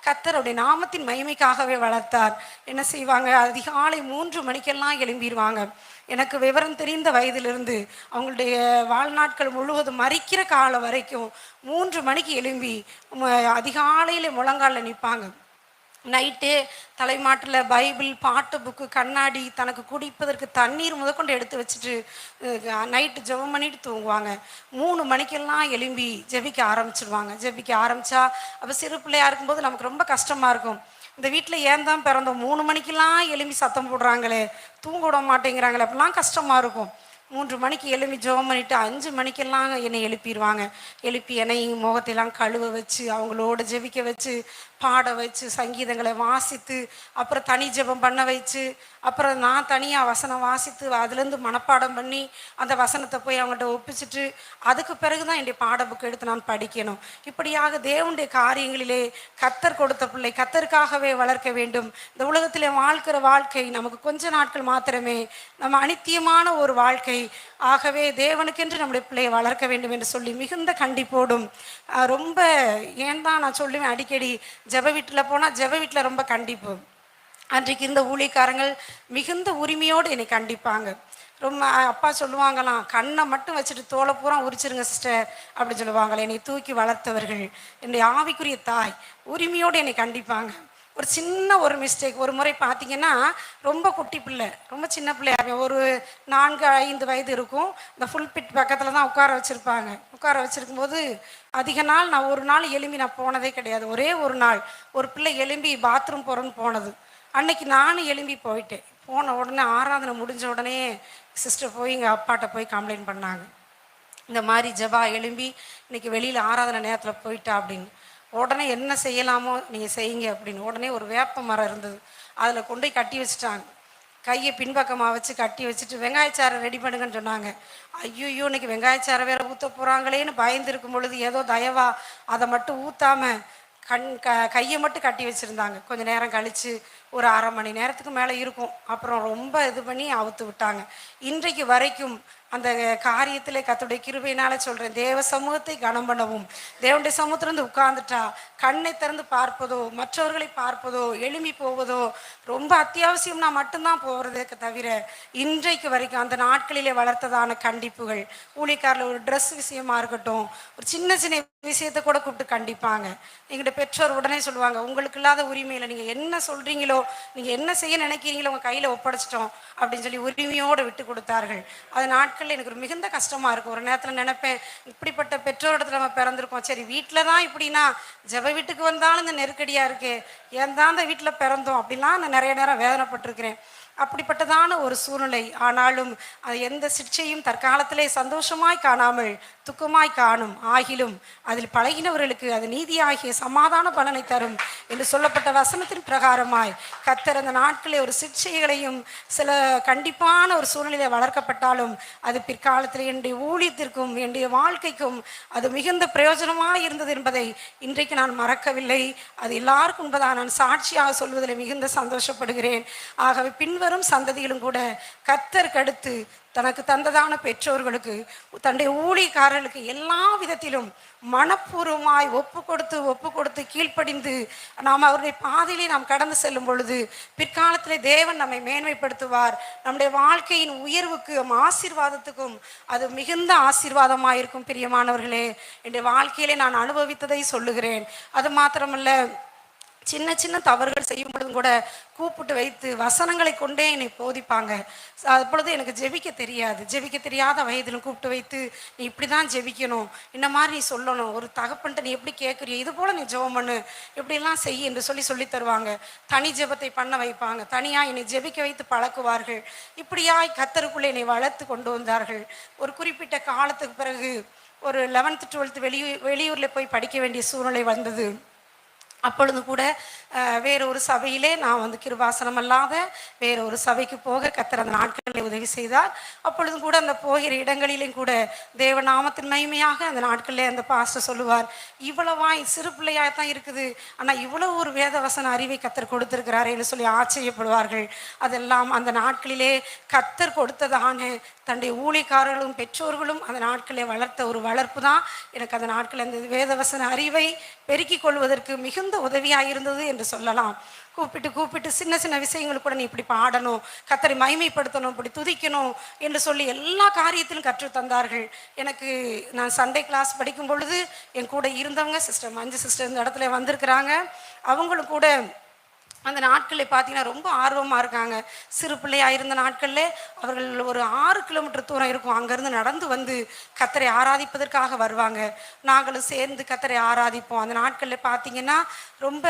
கர்த்தருடைய நாமத்தின் மகிமைக்காகவே வளர்த்தார். என்ன செய்வாங்க, அதிகாலை 3 மணிக்கெல்லாம் எழும்பிடுவாங்க. எனக்கு விவரம் தெரிந்த வயதிலிருந்து அவங்களுடைய வாழ்நாட்கள் முழுவதும் மறிக்கிற காலம் வரைக்கும் 3 மணிக்கு எழும்பி அதிகாலையில் முழங்காலில் நிற்பாங்க. நைட்டே தலைமாட்டில் பைபிள், பாட்டு புக்கு, கண்ணாடி, தனக்கு குடிப்பதற்கு தண்ணீர் முதற்கொண்டு எடுத்து வச்சுட்டு நைட்டு ஜெபம் பண்ணிட்டு தூங்குவாங்க. 3 மணிக்கெல்லாம் எழும்பி ஜெபிக்க ஆரம்பிச்சிடுவாங்க. ஜெபிக்க ஆரம்பித்தா அப்போ சிறு பிள்ளையாக இருக்கும்போது நமக்கு ரொம்ப கஷ்டமாக இருக்கும். இந்த வீட்டில் ஏன் தான் பிறந்தோம், 3 மணிக்கெல்லாம் எழும்பி சத்தம் போடுறாங்களே, தூங்க விட மாட்டேங்கிறாங்களே, அப்படிலாம் கஷ்டமாக இருக்கும். 3 மணிக்கு எழுப்பி ஜெபம் பண்ணிவிட்டு 5 மணிக்கெல்லாம் என்னை எழுப்பிடுவாங்க. எழுப்பி என்னை முகத்தையெல்லாம் கழுவ வச்சு அவங்களோட ஜெபிக்க வச்சு பாட வச்சு சங்கீதங்களை வாசித்து அப்புறம் தனி ஜெபம் பண்ண வச்சு அப்புறம் நான் தனியாக வசனம் வாசித்து அதுலேருந்து மனப்பாடம் பண்ணி அந்த வசனத்தை போய் அவங்கள்ட்ட ஒப்பிச்சுட்டு அதுக்கு பிறகு தான் என்னுடைய பாட புக்கு எடுத்து நான் படிக்கணும். இப்படியாக தேவனுடைய காரியங்களிலே கர்த்தர் கொடுத்த பிள்ளை கர்த்தருக்காகவே வளர்க்க வேண்டும். இந்த உலகத்திலே வாழ்க்கிற வாழ்க்கை நமக்கு கொஞ்ச நாட்கள் மாத்திரமே, நம்ம அனித்தியமான ஒரு வாழ்க்கை. ஆகவே தேவனுக்கென்று நம்முடைய பிள்ளையை வளர்க்க வேண்டும் என்று சொல்லி மிகுந்த கண்டிப்போடும் ரொம்ப ஏன் தான் நான் சொல்லுவேன் அடிக்கடி, ஜெப வீட்டில் போனால் ஜெப வீட்டில் ரொம்ப கண்டிப்பு. அன்றைக்கு இந்த ஊழியக்காரங்கள் மிகுந்த உரிமையோடு என்னை கண்டிப்பாங்க. ரொம்ப அப்பா சொல்லுவாங்களாம், கண்ணை மட்டும் வச்சுட்டு தோலை பூரா உரிச்சிருங்க சிஸ்டர் அப்படி சொல்லுவாங்களே. என்னை தூக்கி வளர்த்தவர்கள், என்னுடைய ஆவிக்குரிய தாய் உரிமையோடு என்னை கண்டிப்பாங்க. ஒரு சின்ன ஒரு மிஸ்டேக், ஒரு முறை பார்த்தீங்கன்னா ரொம்ப குட்டி பிள்ளை, ரொம்ப சின்ன பிள்ளையாக ஒரு 4-5 வயது இருக்கும். இந்த ஃபுல் பிட் பக்கத்தில் தான் உட்கார வச்சுருப்பாங்க. உட்கார வச்சுருக்கும்போது அதிக நாள் நான் ஒரு நாள் எழும்பி நான் போனதே கிடையாது. ஒரே ஒரு நாள் ஒரு பிள்ளை எழும்பி பாத்ரூம் போகிறேன்னு போனது. அன்னைக்கு நானும் எழும்பி போயிட்டேன். போன உடனே ஆராதனை முடிஞ்ச உடனே சிஸ்டர் போய் எங்கள் அப்பாட்ட போய் கம்ப்ளைண்ட் பண்ணாங்க, இந்த மாதிரி ஜெபா எழும்பி இன்னைக்கு வெளியில் ஆராதனை நேரத்தில் போயிட்டா அப்படின்னு. உடனே என்ன செய்யலாமோ நீங்கள் செய்யுங்க அப்படின்னு உடனே ஒரு வேப்ப மரம் இருந்தது, அதில் கொண்டு போய் கட்டி வச்சுட்டாங்க. கையை பின்பக்கமாக வச்சு கட்டி வச்சுட்டு வெங்காயச்சாரை ரெடி பண்ணுங்கன்னு சொன்னாங்க. ஐயோ இன்னைக்கு வெங்காயச்சாரை வேற ஊற்ற போகிறாங்களேன்னு பயந்துருக்கும் பொழுது ஏதோ தயவா அதை மட்டும் ஊற்றாமல் கையை மட்டும் கட்டி வச்சுருந்தாங்க. கொஞ்சம் நேரம் கழித்து ஒரு அரை மணி நேரத்துக்கு மேலே இருக்கும். அப்புறம் ரொம்ப இது பண்ணி அவுத்து விட்டாங்க. இன்றைக்கு வரைக்கும் அந்த காரியத்தில் கர்த்தருடைய கிருபையினால சொல்கிறேன், தேவ சமூகத்தை கனம் பண்ணவும், தேவனுடைய சமூகத்திலிருந்து உட்கார்ந்துட்டா கண்ணை திறந்து பார்ப்பதோ மற்றவர்களை பார்ப்பதோ எழும்பி போவதோ ரொம்ப அத்தியாவசியம்னா மட்டும்தான் போகிறதுக்கு தவிர, இன்றைக்கு வரைக்கும் அந்த நாட்களிலே வளர்த்ததான கண்டிப்புகள், ஊழியக்காரில் ஒரு ட்ரெஸ் விஷயமா இருக்கட்டும், ஒரு சின்ன சின்ன விஷயத்தை கூட கூப்பிட்டு கண்டிப்பாங்க. எங்கள்கிட்ட பெற்றோர் உடனே சொல்லுவாங்க, உங்களுக்கு இல்லாத உரிமையில் நீங்கள் என்ன சொல்கிறீங்களோ, நீங்கள் என்ன செய்ய நினைக்கிறீங்களோ உங்கள் கையில் ஒப்படைச்சிட்டோம் அப்படின்னு சொல்லி உரிமையோடு விட்டு கொடுத்தார்கள். அது நாட்களில் எனக்கு ஒரு மிகுந்த கஷ்டமாக இருக்கும். ஒரு நேரத்தில் நினைப்பேன், இப்படிப்பட்ட பெற்றோரிடத்துல நம்ம பிறந்திருக்கோம், சரி வீட்டில் தான் இப்படின்னா ஜெப வீட்டுக்கு வந்தாலும் இந்த நெருக்கடியாக இருக்குது, ஏன் தான் இந்த வீட்டில் பிறந்தோம் அப்படிலாம் நான் நிறைய நேரம் வேதனைப்பட்டிருக்கிறேன். அப்படிப்பட்டதான ஒரு சூழ்நிலை. ஆனாலும் அது எந்த சிக்ஷையும் தற்காலத்திலே சந்தோஷமாய் காணாமல் துக்கமாய் காணும் ஆகிலும் அதில் பழகினவர்களுக்கு அது நீதியாகிய சமாதான பலனை தரும் என்று சொல்லப்பட்ட வசனத்தின் பிரகாரமாய் கர்த்தர் அந்த நாட்களே ஒரு சிக்ஷைகளையும் சில கண்டிப்பான ஒரு சூழ்நிலையை வளர்க்கப்பட்டாலும் அது பிற்காலத்தில் என்னுடைய ஊழியத்திற்கும் என்னுடைய வாழ்க்கைக்கும் அது மிகுந்த பிரயோஜனமாக இருந்தது என்பதை இன்றைக்கு நான் மறக்கவில்லை. அது எல்லாருக்கும் என்பதாக நான் சாட்சியாக சொல்வதில் மிகுந்த சந்தோஷப்படுகிறேன். ஆகவே பின்வரும் சந்ததிகளும் கூட கர்த்தருக்கு அடுத்து தனக்கு தந்ததான பெற்றோர்களுக்கு தன்னுடைய ஊழியக்காரர்களுக்கு எல்லா விதத்திலும் மனப்பூர்வமாய் ஒப்பு கொடுத்து கீழ்ப்படிந்து நாம் அவருடைய பாதையிலே நாம் கடந்து செல்லும் பொழுது பிற்காலத்திலே தேவன் நம்மை மேன்மைப்படுத்துவார். நம்முடைய வாழ்க்கையின் உயர்வுக்கும் ஆசீர்வாதத்துக்கும் அது மிகுந்த ஆசீர்வாதமாக இருக்கும். பிரியமானவர்களே, என்னுடைய வாழ்க்கையிலே நான் அனுபவித்ததை சொல்லுகிறேன். அது மாத்திரமல்ல, சின்ன சின்ன தவறுகள் செய்யும் பொழுதும் கூட கூப்பிட்டு வைத்து வசனங்களை கொண்டே என்னை போதிப்பாங்க. அப்பொழுது எனக்கு ஜெபிக்க தெரியாது. ஜெபிக்க தெரியாத வயதிலும் கூப்பிட்டு வைத்து நீ இப்படி தான் ஜெபிக்கணும், இந்த மாதிரி நீ சொல்லணும், ஒரு தகப்பன்ட்டு நீ எப்படி கேட்குறிய இது போல் நீ ஜெபம் பண்ணு, இப்படிலாம் செய் என்று சொல்லி தருவாங்க. தனி ஜெபத்தை பண்ண வைப்பாங்க. தனியாக என்னை ஜெபிக்க வைத்து பழக்குவார்கள். இப்படியாய் கர்த்தருக்குள்ளே என்னை வளர்த்து கொண்டு வந்தார்கள். ஒரு குறிப்பிட்ட காலத்துக்கு பிறகு ஒரு 11th 12th வெளியூரில் போய் படிக்க வேண்டிய சூழ்நிலை வந்தது. அப்பொழுது கூட வேறு ஒரு சபையிலே நான் வந்து கிருபாசனம் அல்லாத வேறு ஒரு சபைக்கு போக கர்த்தர் அந்த நாட்களில் உதவி செய்தார். அப்பொழுதும் கூட அந்த போகிற இடங்களிலும் கூட தேவநாமத்தின் மகிமையாக அந்த நாட்களிலே அந்த பாஸ்டர் சொல்லுவார், இவ்வளவாய் சிறு பிள்ளையாக தான் இருக்குது, ஆனால் இவ்வளோ ஒரு வேதவசன அறிவை கர்த்தர் கொடுத்திருக்கிறார் என்று சொல்லி ஆச்சரியப்படுவார்கள். அதெல்லாம் அந்த நாட்களிலே கர்த்தர் கொடுத்ததான தன்னுடைய ஊழியக்காரர்களும் பெற்றோர்களும் அந்த நாட்களிலே வளர்த்த ஒரு வளர்ப்பு தான் எனக்கு அந்த நாட்களில் அந்த வேதவசன அறிவை பெருக்கிக் கொள்வதற்கு மிகுந்த உதவியாக இருந்தது என்று சொல்லலாம். கூப்பிட்டு சின்ன சின்ன விஷயங்கள் கூட நீ இப்படி பாடணும், கர்த்தரை மகிமைப்படுத்தணும், இப்படி துதிக்கணும் என்று சொல்லி எல்லா காரியத்திலும் கற்று தந்தார்கள். எனக்கு நான் சண்டே கிளாஸ் படிக்கும் பொழுது என் கூட இருந்தவங்க சிஸ்டர் மஞ்சு சிஸ்டர் இந்த இடத்துல வந்திருக்கிறாங்க. அவங்களும் கூட அந்த நாட்களில் பார்த்தீங்கன்னா ரொம்ப ஆர்வமாக இருக்காங்க. சிறு பிள்ளையாக இருந்த நாட்களில் அவர்கள் ஒரு 6 கிலோமீட்டர் தூரம் இருக்கும், அங்கேருந்து நடந்து வந்து கர்த்தரை ஆராதிப்பதற்காக வருவாங்க. நாங்களும் சேர்ந்து கர்த்தரை ஆராதிப்போம். அந்த நாட்களில் பார்த்தீங்கன்னா ரொம்ப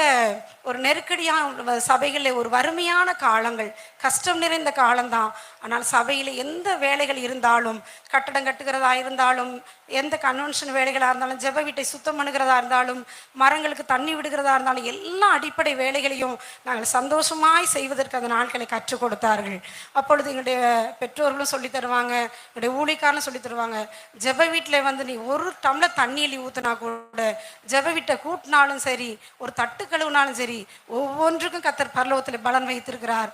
ஒரு நெருக்கடியான சபைகளில் ஒரு வறுமையான காலங்கள், கஷ்டம் நிறைந்த காலம்தான். ஆனால் சபையில் எந்த வேலைகள் இருந்தாலும், கட்டடம் கட்டுகிறதா இருந்தாலும், எந்த கன்வென்ஷன் வேலைகளாக இருந்தாலும், ஜெப வீட்டை சுத்தம் பண்ணுகிறதா இருந்தாலும், மரங்களுக்கு தண்ணி விடுகிறதா இருந்தாலும், எல்லா அடிப்படை வேலைகளையும் நாங்கள் சந்தோஷமாய் செய்வதற்கு அந்த நாட்களை கற்றுக் கொடுத்தார்கள். அப்பொழுது எங்களுடைய பெற்றோர்களும் சொல்லி தருவாங்க, என்னுடைய ஊழியக்காரனும் சொல்லி தருவாங்க, ஜெப வீட்டில் வந்து நீ ஒரு டம்ளர் தண்ணியில் ஊற்றினா கூட, ஜெப வீட்டை கூட்டினாலும் சரி, ஒரு தட்டு கழுவினாலும் சரி, ஒவ்வொன்றுக்கும் கர்த்தர் பரலோகத்தில் பலன் வைத்திருக்கிறார்.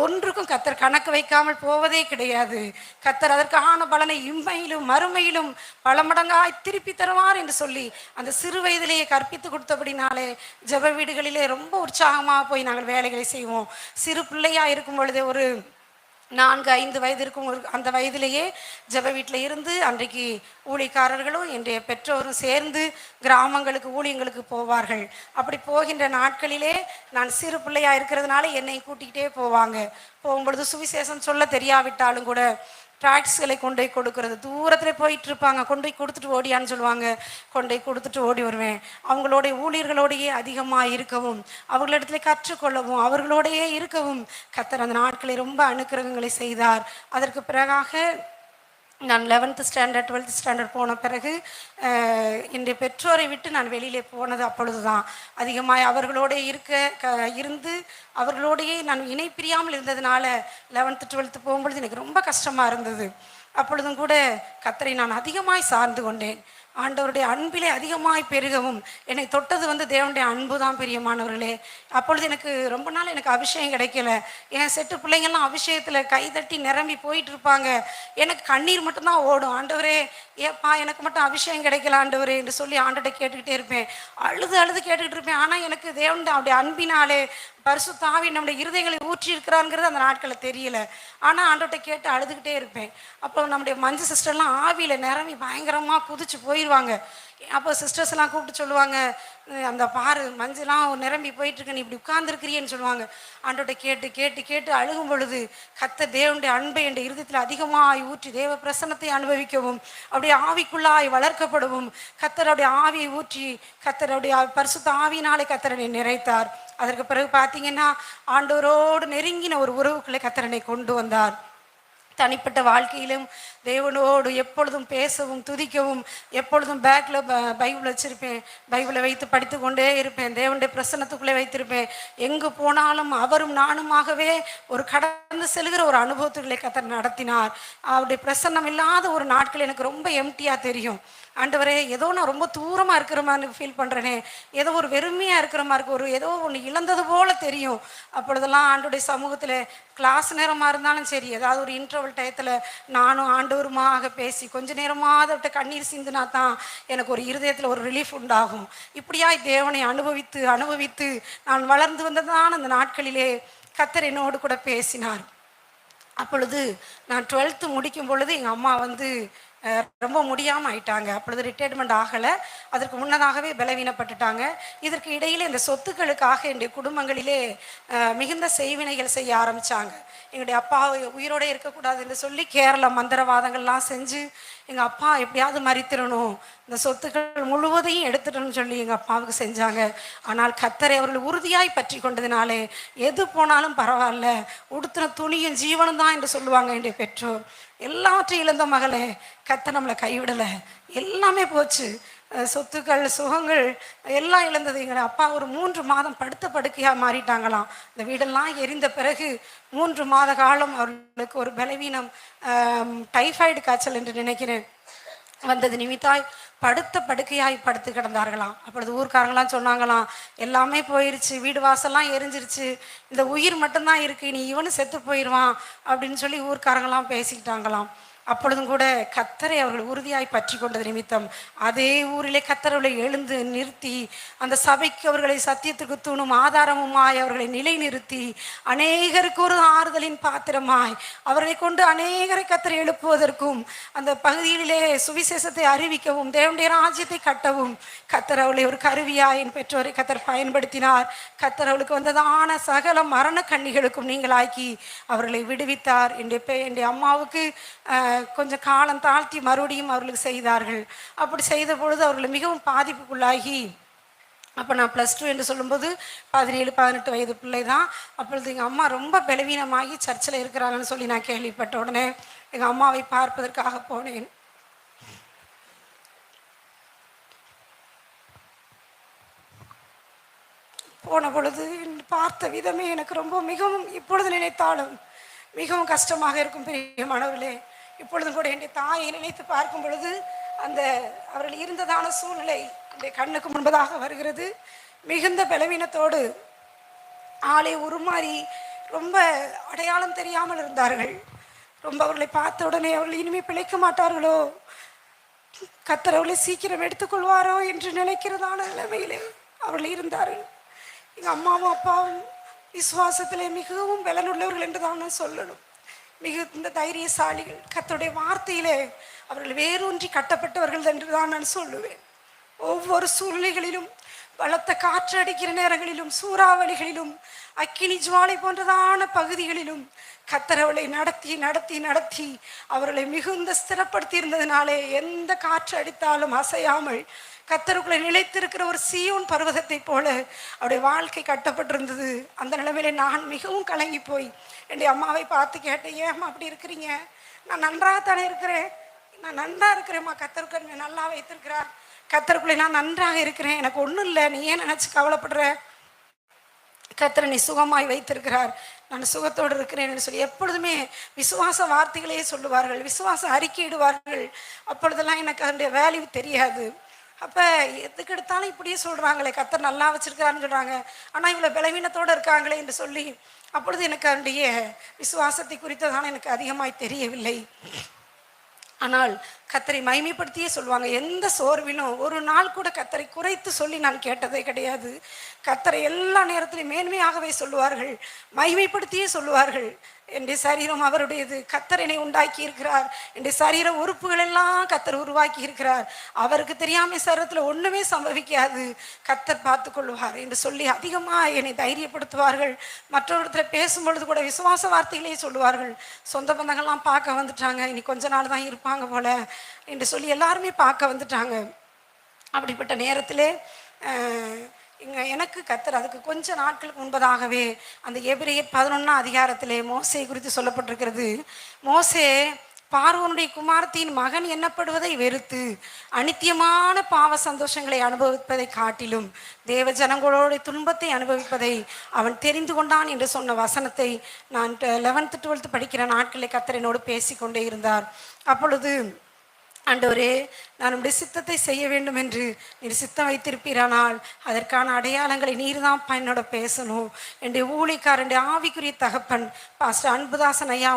ஒன்றுக்கும் கர்த்தர் கணக்கு வைக்காமல் போவதே கிடையாது. கர்த்தர் அதற்கான பலனை இம்மையிலும் மறுமையிலும் பல மடங்காய் திருப்பி தருவார் என்று சொல்லி அந்த சிறு வயதிலேயே கற்பித்து கொடுத்தபடினாலே ஜெப வீடுகளிலே ரொம்ப உற்சாகமாக போய் நாங்கள் வேலைகளை செய்வோம். சிறு பிள்ளையாக இருக்கும் பொழுதே ஒரு 4-5 வயது இருக்கும் அந்த வயதிலேயே ஜெப வீட்டில் இருந்து அன்றைக்கு ஊழியக்காரர்களும் என்னுடைய பெற்றோரும் சேர்ந்து கிராமங்களுக்கு ஊழியங்களுக்கு போவார்கள். அப்படி போகின்ற நாட்களிலே நான் சிறு பிள்ளையாக இருக்கிறதுனால என்னை கூட்டிக்கிட்டே போவாங்க. போகும்பொழுது சுவிசேஷம் சொல்ல தெரியாவிட்டாலும் கூட ட்ராக்ஸ்களை கொண்டு போய் கொடுக்கறது, தூரத்தில் போயிட்டு இருப்பாங்க, கொண்டு போய் கொடுத்துட்டு ஓடியான்னு சொல்லுவாங்க, கொண்டு போய் கொடுத்துட்டு ஓடி வருவேன். அவங்களுடைய ஊழியர்களோடையே அதிகமாக இருக்கவும், அவர்களிடத்துல கற்றுக்கொள்ளவும், அவர்களோடையே இருக்கவும் கர்த்தர் அந்த நாட்களை ரொம்ப அனுக்கிரகங்களை செய்தார். அதற்கு பிறகாக நான் 11th ஸ்டாண்டர்ட் 12th ஸ்டாண்டர்ட் போன பிறகு என்னுடைய பெற்றோரை விட்டு நான் வெளியிலே போனது அப்பொழுது தான். அதிகமாக அவர்களோட இருந்து அவர்களோடையே நான் இணை பிரியாமல் இருந்ததுனால 11th 12th போகும்பொழுது எனக்கு ரொம்ப கஷ்டமாக இருந்தது. அப்பொழுதும் கூட கர்த்தரை நான் அதிகமாய் சார்ந்து கொண்டேன். ஆண்டவருடைய அன்பிலே அதிகமாய் பெருகவும் என்னை தொட்டது தேவனுடைய அன்பு தான் பிரியமானவர்களே. அப்பொழுது எனக்கு ரொம்ப நாள் எனக்கு அபிஷேகம் கிடைக்கல. என் செட்டு பிள்ளைங்கள்லாம் அபிஷேகத்தில் கைதட்டி நிரம்பி போயிட்டு இருப்பாங்க. எனக்கு கண்ணீர் மட்டும்தான் ஓடும். ஆண்டவரே ஏப்பா எனக்கு மட்டும் அபிஷேகம் கிடைக்கல ஆண்டவரே என்று சொல்லி ஆண்டவர்கிட்ட கேட்டுக்கிட்டே இருப்பேன். அழுது அழுது கேட்டுக்கிட்டு இருப்பேன். ஆனால் எனக்கு தேவனுடைய அவருடைய அன்பினாலே பரிசுத்த ஆவி நம்முடைய இருதயங்களை ஊற்றி இருக்கிறாங்கிறது அந்த நாட்களில் தெரியல. ஆனால் ஆண்டவர்கிட்ட கேட்டு அழுதுகிட்டே இருப்பேன். அப்போ நம்முடைய மஞ்சள் சிஸ்டர்லாம் ஆவியில் நிரம்பி பயங்கரமாக குதிச்சு போயிடுவாங்க. அப்போ சிஸ்டர்ஸ்லாம் கூப்பிட்டு சொல்லுவாங்க, அந்த பாரு மஞ்சள்லாம் நிரம்பி போயிட்டுருக்கு, நீ இப்படி உட்கார்ந்துருக்கிறியன்னு சொல்லுவாங்க. ஆண்டவர்கிட்ட கேட்டு கேட்டு கேட்டு அழுகும் பொழுது கர்த்தர் தேவனுடைய அன்பை என்ற இருதயத்தில் அதிகமாக ஊற்றி தேவ பிரசன்னத்தை அனுபவிக்கவும், அப்படியே ஆவிக்குள்ளாய் வளர்க்கப்படவும் கர்த்தருடைய ஆவியை ஊற்றி கர்த்தருடைய பரிசுத்த ஆவியினாலே கர்த்தரனை நிறைத்தார். அதற்கு பிறகு பார்த்தீங்கன்னா ஆண்டவரோடு நெருங்கின ஒரு உறவுக்குள்ளே கர்த்தரனை கொண்டு வந்தார். தனிப்பட்ட வாழ்க்கையிலும் தேவனோடு எப்பொழுதும் பேசவும் துதிக்கவும், எப்பொழுதும் பேக்கில் பைபிள் வச்சுருப்பேன், பைபிளை வைத்து படித்து கொண்டே இருப்பேன், தேவனுடைய பிரசன்னத்துக்குள்ளே வைத்திருப்பேன். எங்கு போனாலும் அவரும் நானுமாகவே ஒரு கடந்து செல்கிற ஒரு அனுபவத்துக்குள்ளே கர்த்தர் நடத்தினார். அவருடைய பிரசன்னம் இல்லாத ஒரு நாட்கள் எனக்கு ரொம்ப எம்டியாக தெரியும். ஆண்டவரே ஏதோ நான் ரொம்ப தூரமாக இருக்கிற மாதிரி ஃபீல் பண்ணுறேனே, ஏதோ ஒரு வெறுமையாக இருக்கிற மாதிரி இருக்கு, ஏதோ ஒன்று இழந்தது போல் தெரியும். அப்பொழுதெல்லாம் ஆண்டோடைய சமூகத்தில் கிளாஸ் நேரமாக இருந்தாலும் சரி, ஏதாவது ஒரு இன்டர்வல் டயத்தில் நானும் ஆண்டவருமாக பேசி கொஞ்ச நேரமாக விட்ட கண்ணீர் சிந்துனா தான் எனக்கு ஒரு இருதயத்தில் ஒரு ரிலீஃப் உண்டாகும். இப்படியாய் தேவனை அனுபவித்து அனுபவித்து நான் வளர்ந்து வந்ததான அந்த நாட்களிலே கர்த்தர் என்னோடு கூட பேசினார். அப்பொழுது நான் 12th முடிக்கும் பொழுது எங்கள் அம்மா ரொம்ப முடியாமல் ஆயிட்டாங்க. அப்பொழுது ரிட்டையர்மெண்ட் ஆகலை, அதற்கு முன்னதாகவே பலவீனப்பட்டுட்டாங்க. இதற்கு இடையில் இந்த சொத்துக்களுக்காக என்னுடைய குடும்பங்களிலே மிகுந்த செய்வினைகள் செய்ய ஆரம்பித்தாங்க. எங்களுடைய அப்பா உயிரோடு இருக்கக்கூடாது என்று சொல்லி கேரள மந்திரவாதங்கள்லாம் செஞ்சு எங்கள் அப்பா எப்படியாவது மறித்திடணும், இந்த சொத்துக்கள் முழுவதையும் எடுத்துட்டோன்னு சொல்லி எங்கள் அப்பாவுக்கு செஞ்சாங்க. ஆனால் கர்த்தரை அவர்கள் உறுதியாய் பற்றி கொண்டதினாலே எது போனாலும் பரவாயில்ல, உடுத்தின துணியும் ஜீவனும் தான் என்று சொல்லுவாங்க என்னுடைய பெற்றோர். எல்லாவற்றையும் இழந்த மகளே, கர்த்தர் நம்மளை கைவிடலை. எல்லாமே போச்சு, சொத்துக்கள் சுகங்கள் எல்லாம் இழந்தது. எங்கள் அப்பா ஒரு 3 மாதம் படுத்த படுக்கையாக மாறிட்டாங்களாம். இந்த வீடெல்லாம் எரிந்த பிறகு 3 மாத காலம் அவர்களுக்கு ஒரு பலவீனம், டைஃபாய்டு காய்ச்சல் என்று நினைக்கிறேன், வந்தது நிமித்தாய் படுத்த படுக்கையாய் படுத்து கிடந்தார்களாம். அப்பொழுது ஊர்க்காரங்களாம் சொன்னாங்களாம், எல்லாமே போயிருச்சு, வீடு வாசல்லாம் எரிஞ்சிருச்சு, இந்த உயிர் மட்டும்தான் இருக்கு, நீ இவனு செத்து போயிடுவான் அப்படின்னு சொல்லி ஊர்க்காரங்களாம் பேசிக்கிட்டாங்களாம். அப்பொழுதும் கூட கர்த்தரை அவர்கள் உறுதியாய் பற்றி கொண்டது நிமித்தம் அதே ஊரிலே கர்த்தர் அவர்களை எழுந்து நிறுத்தி அந்த சபைக்கு அவர்களை சத்தியத்துக்கு தூணும் ஆதாரமுமாய் அவர்களை நிலை நிறுத்தி அநேகருக்கு ஒரு ஆறுதலின் பாத்திரமாய் அவர்களை கொண்டு அநேகரை கர்த்தர் எழுப்புவதற்கும் அந்த பகுதியிலே சுவிசேஷத்தை அறிவிக்கவும் தேவனுடைய ராஜ்யத்தை கட்டவும் கர்த்தர் அவர்களை ஒரு கருவியாய் என் பெற்றோரை கர்த்தர் பயன்படுத்தினார். கர்த்தர் அவளுக்கு வந்ததான சகல மரண கண்ணிகளுக்கும் நீங்களாக்கி அவர்களை விடுவித்தார். என்னுடைய அம்மாவுக்கு கொஞ்சம் காலம் தாழ்த்தி மறுபடியும் அவர்களுக்கு செய்தார்கள். அப்படி செய்த பொழுது அவர்கள் மிகவும் பாதிப்புக்குள்ளாகி, அப்போ நான் +2 என்று சொல்லும்போது 17-18 வயது பிள்ளை தான். அப்பொழுது எங்கள் அம்மா ரொம்ப பலவீனமாகி சர்ச்சில் இருக்கிறாங்கன்னு சொல்லி நான் கேள்விப்பட்ட உடனே எங்கள் அம்மாவை பார்ப்பதற்காக போனேன். போன பொழுது பார்த்த விதமே எனக்கு ரொம்ப மிகவும் இப்பொழுது நினைத்தாலும் மிகவும் கஷ்டமாக இருக்கும் பிரியமானவர்களே. இப்பொழுதும் கூட என்னுடைய தாயை நினைத்து பார்க்கும் பொழுது அந்த அவர்கள் இருந்ததான சூழ்நிலை என்னுடைய கண்ணுக்கு முன்பதாக வருகிறது. மிகுந்த பலவீனத்தோடு ஆளை உருமாறி ரொம்ப அடையாளம் தெரியாமல் இருந்தார்கள். ரொம்ப அவர்களை பார்த்த உடனே அவர்கள் இனிமேல் பிழைக்க மாட்டார்களோ, கர்த்தர் அவர்களை சீக்கிரம் எடுத்துக்கொள்வாரோ என்று நினைக்கிறதான நிலைமையிலே அவர்கள் இருந்தார்கள். எங்கள் அம்மாவும் அப்பாவும் விசுவாசத்திலே மிகவும் பலனுள்ளவர்கள் என்று தான் சொல்லணும். மிகுந்த தைரியசாலிகள். கர்த்தருடைய வார்த்தையிலே அவர்கள் வேரூன்றி கட்டப்பட்டவர்கள் என்று தான் நான் சொல்லுவேன். ஒவ்வொரு சூழ்நிலைகளிலும், பலத்த காற்று அடிக்கிற நேரங்களிலும், சூறாவளிகளிலும், அக்கினி ஜுவாலை போன்றதான பகுதிகளிலும் கர்த்தர் அவளை நடத்தி நடத்தி நடத்தி அவர்களை மிகுந்த ஸ்திரப்படுத்தி இருந்ததினாலே எந்த காற்று அடித்தாலும் அசையாமல் கர்த்தருக்குள்ளே நிலைத்திருக்கிற ஒரு சீயோன் பர்வதத்தை போல அவருடைய வாழ்க்கை கட்டப்பட்டிருந்தது. அந்த நிலைமையில நான் மிகவும் கலங்கி போய் என்னுடைய அம்மாவை பார்த்து கேட்டேன், ஏம்மா அப்படி இருக்கிறீங்க? நான் நன்றாகத்தானே இருக்கிறேன், நான் நன்றா இருக்கிறேம்மா, கர்த்தருக்கு நல்லா வைத்திருக்கிறார், கர்த்தருக்குள்ளே நான் நன்றாக இருக்கிறேன், எனக்கு ஒன்றும் இல்லை, நீ ஏன் நினச்சி கவலைப்படுற? கர்த்தர் நீ சுகமாய் வைத்திருக்கிறார், நான் சுகத்தோடு இருக்கிறேன் என்று சொல்லி எப்பொழுதுமே விசுவாச வார்த்தைகளே சொல்லுவார்கள், விசுவாச அறிக்கையிடுவார்கள். அப்பொழுதெல்லாம் எனக்கு அதனுடைய வேல்யூ தெரியாது. அப்போ எதுக்கு எடுத்தாலும் இப்படியே சொல்கிறாங்களே, கர்த்தர் நல்லா வச்சிருக்கிறான்னு சொல்கிறாங்க, ஆனால் இவ்வளோ பலவீனத்தோடு இருக்காங்களே என்று சொல்லி அப்பொழுது எனக்கு அதனுடைய விசுவாசத்தை குறித்ததான எனக்கு அதிகமாய் தெரியவில்லை. ஆனால் கர்த்தரை மகிமைப்படுத்தியே சொல்லுவாங்க. எந்த சோர்விலும் ஒரு நாள் கூட கர்த்தரை குறைத்து சொல்லி நான் கேட்டதே கிடையாது. கர்த்தரை எல்லா நேரத்திலும் மேன்மையாகவே சொல்லுவார்கள், மகிமைப்படுத்தியே சொல்லுவார்கள். என்னுடைய சரீரம் அவருடையது, கர்த்தர் என்னை உண்டாக்கி இருக்கிறார், என்னுடைய சரீர உறுப்புகள் எல்லாம் கர்த்தர் உருவாக்கி இருக்கிறார், அவருக்கு தெரியாமல் சரீரத்தில் ஒன்றுமே சம்பவிக்காது, கர்த்தர் பார்த்து கொள்வார் என்று சொல்லி அதிகமாக என்னை தைரியப்படுத்துவார்கள். மற்றவரிடத்துல பேசும்பொழுது கூட விசுவாச வார்த்தைகளே சொல்லுவார்கள். சொந்த பந்தங்கள்லாம் பார்க்க வந்துட்டாங்க, இனி கொஞ்ச நாள் தான் இருப்பாங்க போல என்று சொல்லி எல்லாருமே பார்க்க வந்துட்டாங்க. அப்படிப்பட்ட நேரத்திலே எனக்கு கர்த்தர் அதுக்கு கொஞ்ச நாட்களுக்கு முன்பதாகவே அந்த எபிரேயர் 11ஆம் அதிகாரத்திலே மோசே குறித்து சொல்லப்பட்டிருக்கிறது. மோசே பார்வோனுடைய குமாரத்தின் மகன் எண்ணப்படுவதை வெறுத்து அநித்தியமான பாவ சந்தோஷங்களை அனுபவிப்பதை காட்டிலும் தேவ ஜனங்களோட துன்பத்தை அனுபவிப்பதை அவன் தெரிந்து கொண்டான் என்று சொன்ன வசனத்தை நான் 11th 12th படிக்கிற நாட்களில் கர்த்தர் என்னோடு பேசி கொண்டே இருந்தார். அப்பொழுது, ஆண்டவரே, நான் உம்முடைய சித்தத்தை செய்ய வேண்டும் என்று நீர் சித்தம் வைத்திருப்பீரானால் அதற்கான அடையாளங்களை நீர் தான் என்னோட பேசணும். என்னுடைய ஊழியக்காரர், என்னுடைய ஆவிக்குரிய தகப்பன் பாஸ்டர் அன்புதாசன் ஐயா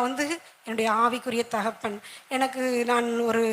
என்னுடைய ஆவிக்குரிய தகப்பன். எனக்கு நான் ஒரு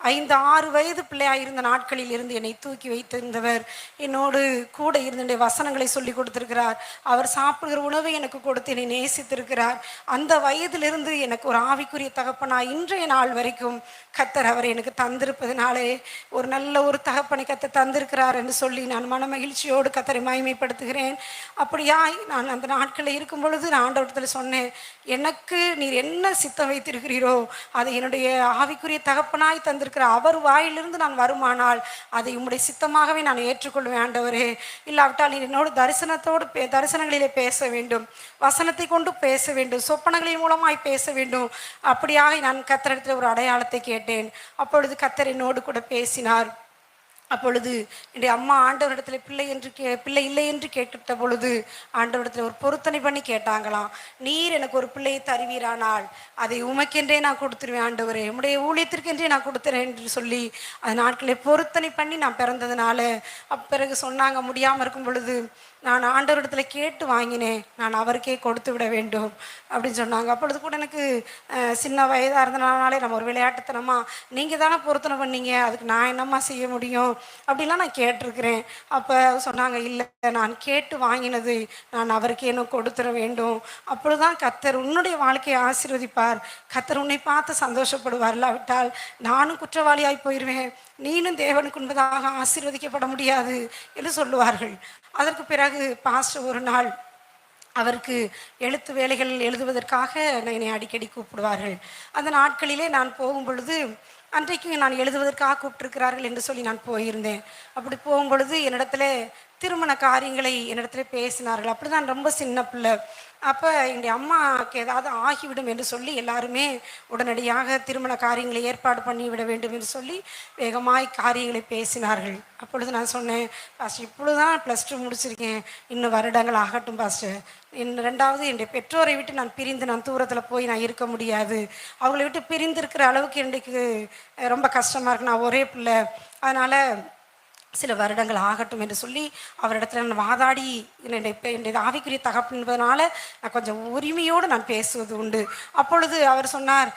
5-6 வயது பிள்ளையாக இருந்த நாட்களில் இருந்து என்னை தூக்கி வைத்திருந்தவர், என்னோடு கூட இருந்த வசனங்களை சொல்லி கொடுத்திருக்கிறார், அவர் சாப்பிடுகிற உணவை எனக்கு கொடுத்து என்னை நேசித்திருக்கிறார். அந்த வயதிலிருந்து எனக்கு ஒரு ஆவிக்குரிய தகப்பனா இன்றைய நாள் வரைக்கும் கர்த்தர் அவர் எனக்கு தந்திருப்பதனாலே ஒரு நல்ல ஒரு தகப்பனை கர்த்தர் தந்திருக்கிறார் என்று சொல்லி நான் மன மகிழ்ச்சியோடு கர்த்தரை மகிமைப்படுத்துகிறேன். அப்படியாய் நான் அந்த நாட்களில் இருக்கும் பொழுது நான் ஆண்டவரிடத்தில் சொன்னேன், எனக்கு நீர் என்ன சித்தம் வைத்திருக்கிறீரோ அதை என்னுடைய ஆவிக்குரிய தகப்பனாய் தந்திருக்கிற அவர் வாயிலிருந்து நான் வருமானால் அதை உம்முடைய சித்தமாகவே நான் ஏற்றுக்கொள்வேன் ஆண்டவரே. இல்லாவிட்டால் நீர் என்னோடு தரிசனங்களிலே பேச வேண்டும், வசனத்தை கொண்டு பேச வேண்டும், சொப்பனங்களின் மூலமாய் பேச வேண்டும். அப்படியாக நான் கர்த்தரிடத்தில் ஒரு அடையாளத்தை கேட்டேன். அப்பொழுது கர்த்தர் என்னோடு கூட பேசினார். அப்பொழுது என்னுடைய அம்மா ஆண்டவரிடத்தில் பிள்ளை இல்லை என்று கேட்டுட்ட பொழுது ஆண்டவரிடத்தில் ஒரு பொருத்தனை பண்ணி கேட்டாங்களாம், நீர் எனக்கு ஒரு பிள்ளையை தருவீரானால் அதை உமக்கென்றே நான் கொடுத்துருவேன் ஆண்டவரே, உம்முடைய ஊழியத்திற்கென்றே நான் கொடுத்துறேன் என்று சொல்லி அந்த நாட்களை பொருத்தனை பண்ணி நான் பிறந்ததுனால பிறகு சொன்னாங்க, முடியாமல் இருக்கும் பொழுது நான் ஆண்டவரிடத்தில் கேட்டு வாங்கினேன், நான் அவருக்கே கொடுத்து விட வேண்டும் அப்படின்னு சொன்னாங்க. அப்பொழுது கூட எனக்கு சின்ன வயதாக இருந்தனாலே நம்ம ஒரு விளையாட்டுத்தனமா, நீங்கள் தானே பொருத்தனை பண்ணீங்க, அதுக்கு நான் என்னம்மா செய்ய முடியும் அப்படிலாம் நான் கேட்டிருக்கிறேன். அப்போ சொன்னாங்க, இல்லை, நான் கேட்டு வாங்கினது நான் அவருக்கே இன்னும் கொடுத்துட வேண்டும். அப்பொழுதுதான் கர்த்தர் உன்னுடைய வாழ்க்கையை ஆசீர்வதிப்பார், கர்த்தர் உன்னை பார்த்து சந்தோஷப்படுவார். இல்லாவிட்டால் நானும் குற்றவாளியாய் போயிடுவேன், நீனும் தேவனுக்கு உண்பதாக ஆசீர்வதிக்கப்பட முடியாது என்று சொல்லுவார்கள். அதற்கு பிறகு பாஸ்டர் ஒரு நாள் அவருக்கு எழுத்து வேலைகள் எழுதுவதற்காக என்னை அடிக்கடி கூப்பிடுவார்கள். அந்த நாட்களிலே நான் போகும் பொழுது அன்றைக்கு நான் எழுதுவதற்காக கூப்பிட்டுருக்கிறார்கள் என்று சொல்லி நான் போயிருந்தேன். அப்படி போகும்பொழுது என்னிடத்துல திருமண காரியங்களை என்னிடத்துல பேசினார்கள். அப்படி தான் ரொம்ப சின்ன பிள்ளை. அப்போ என்னுடைய அம்மாவுக்கு ஏதாவது ஆகிவிடும் என்று சொல்லி எல்லாருமே உடனடியாக திருமண காரியங்களை ஏற்பாடு பண்ணிவிட வேண்டும் என்று சொல்லி வேகமாய் காரியங்களை பேசினார்கள். அப்பொழுது நான் சொன்னேன், பாஸ்டர் இப்பொழுது தான் +2 முடிச்சிருக்கேன், இன்னும் வருடங்கள் ஆகட்டும் பாஸ்டர், ரெண்டாவது என்னுடைய பெற்றோரை விட்டு நான் பிரிந்து நான் தூரத்தில் போய் நான் இருக்க முடியாது, அவங்களை விட்டு பிரிந்து இருக்கிற அளவுக்கு இன்றைக்கு ரொம்ப கஷ்டமாக இருக்கு, நான் ஒரே பிள்ளை, அதனால் சில வருடங்கள் ஆகட்டும் என்று சொல்லி அவரிடத்துல நான் வாதாடி என்னுடைய ஆவிக்குரிய தகப்பன் என்பதனால நான் கொஞ்சம் உரிமையோடு நான் பேசுவது உண்டு. அப்பொழுது அவர் சொன்னார்,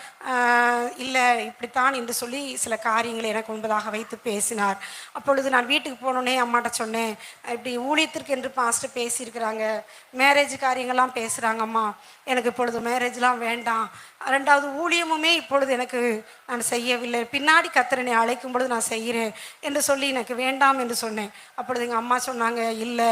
இல்லை இப்படித்தான் என்று சொல்லி சில காரியங்களை எனக்கு முன்பதாக வைத்து பேசினார். அப்பொழுது நான் வீட்டுக்கு போனோடனே அம்மாட்ட சொன்னேன், இப்படி ஊழியத்திற்கு என்று பாஸ்டர் பேசியிருக்கிறாங்க, மேரேஜ் காரியங்கள்லாம் பேசுகிறாங்க அம்மா, எனக்கு இப்பொழுது மேரேஜ்லாம் வேண்டாம், ரெண்டாவது ஊழியமுமே இப்பொழுது எனக்கு நான் செய்யவில்லை, பின்னாடி கர்த்தர் என்னை அழைக்கும் பொழுது நான் செய்கிறேன் என்று சொல்லி எனக்கு வேண்டாம் என்று சொன்னேன். அப்பொழுது எங்கள் அம்மா சொன்னாங்க, இல்லை,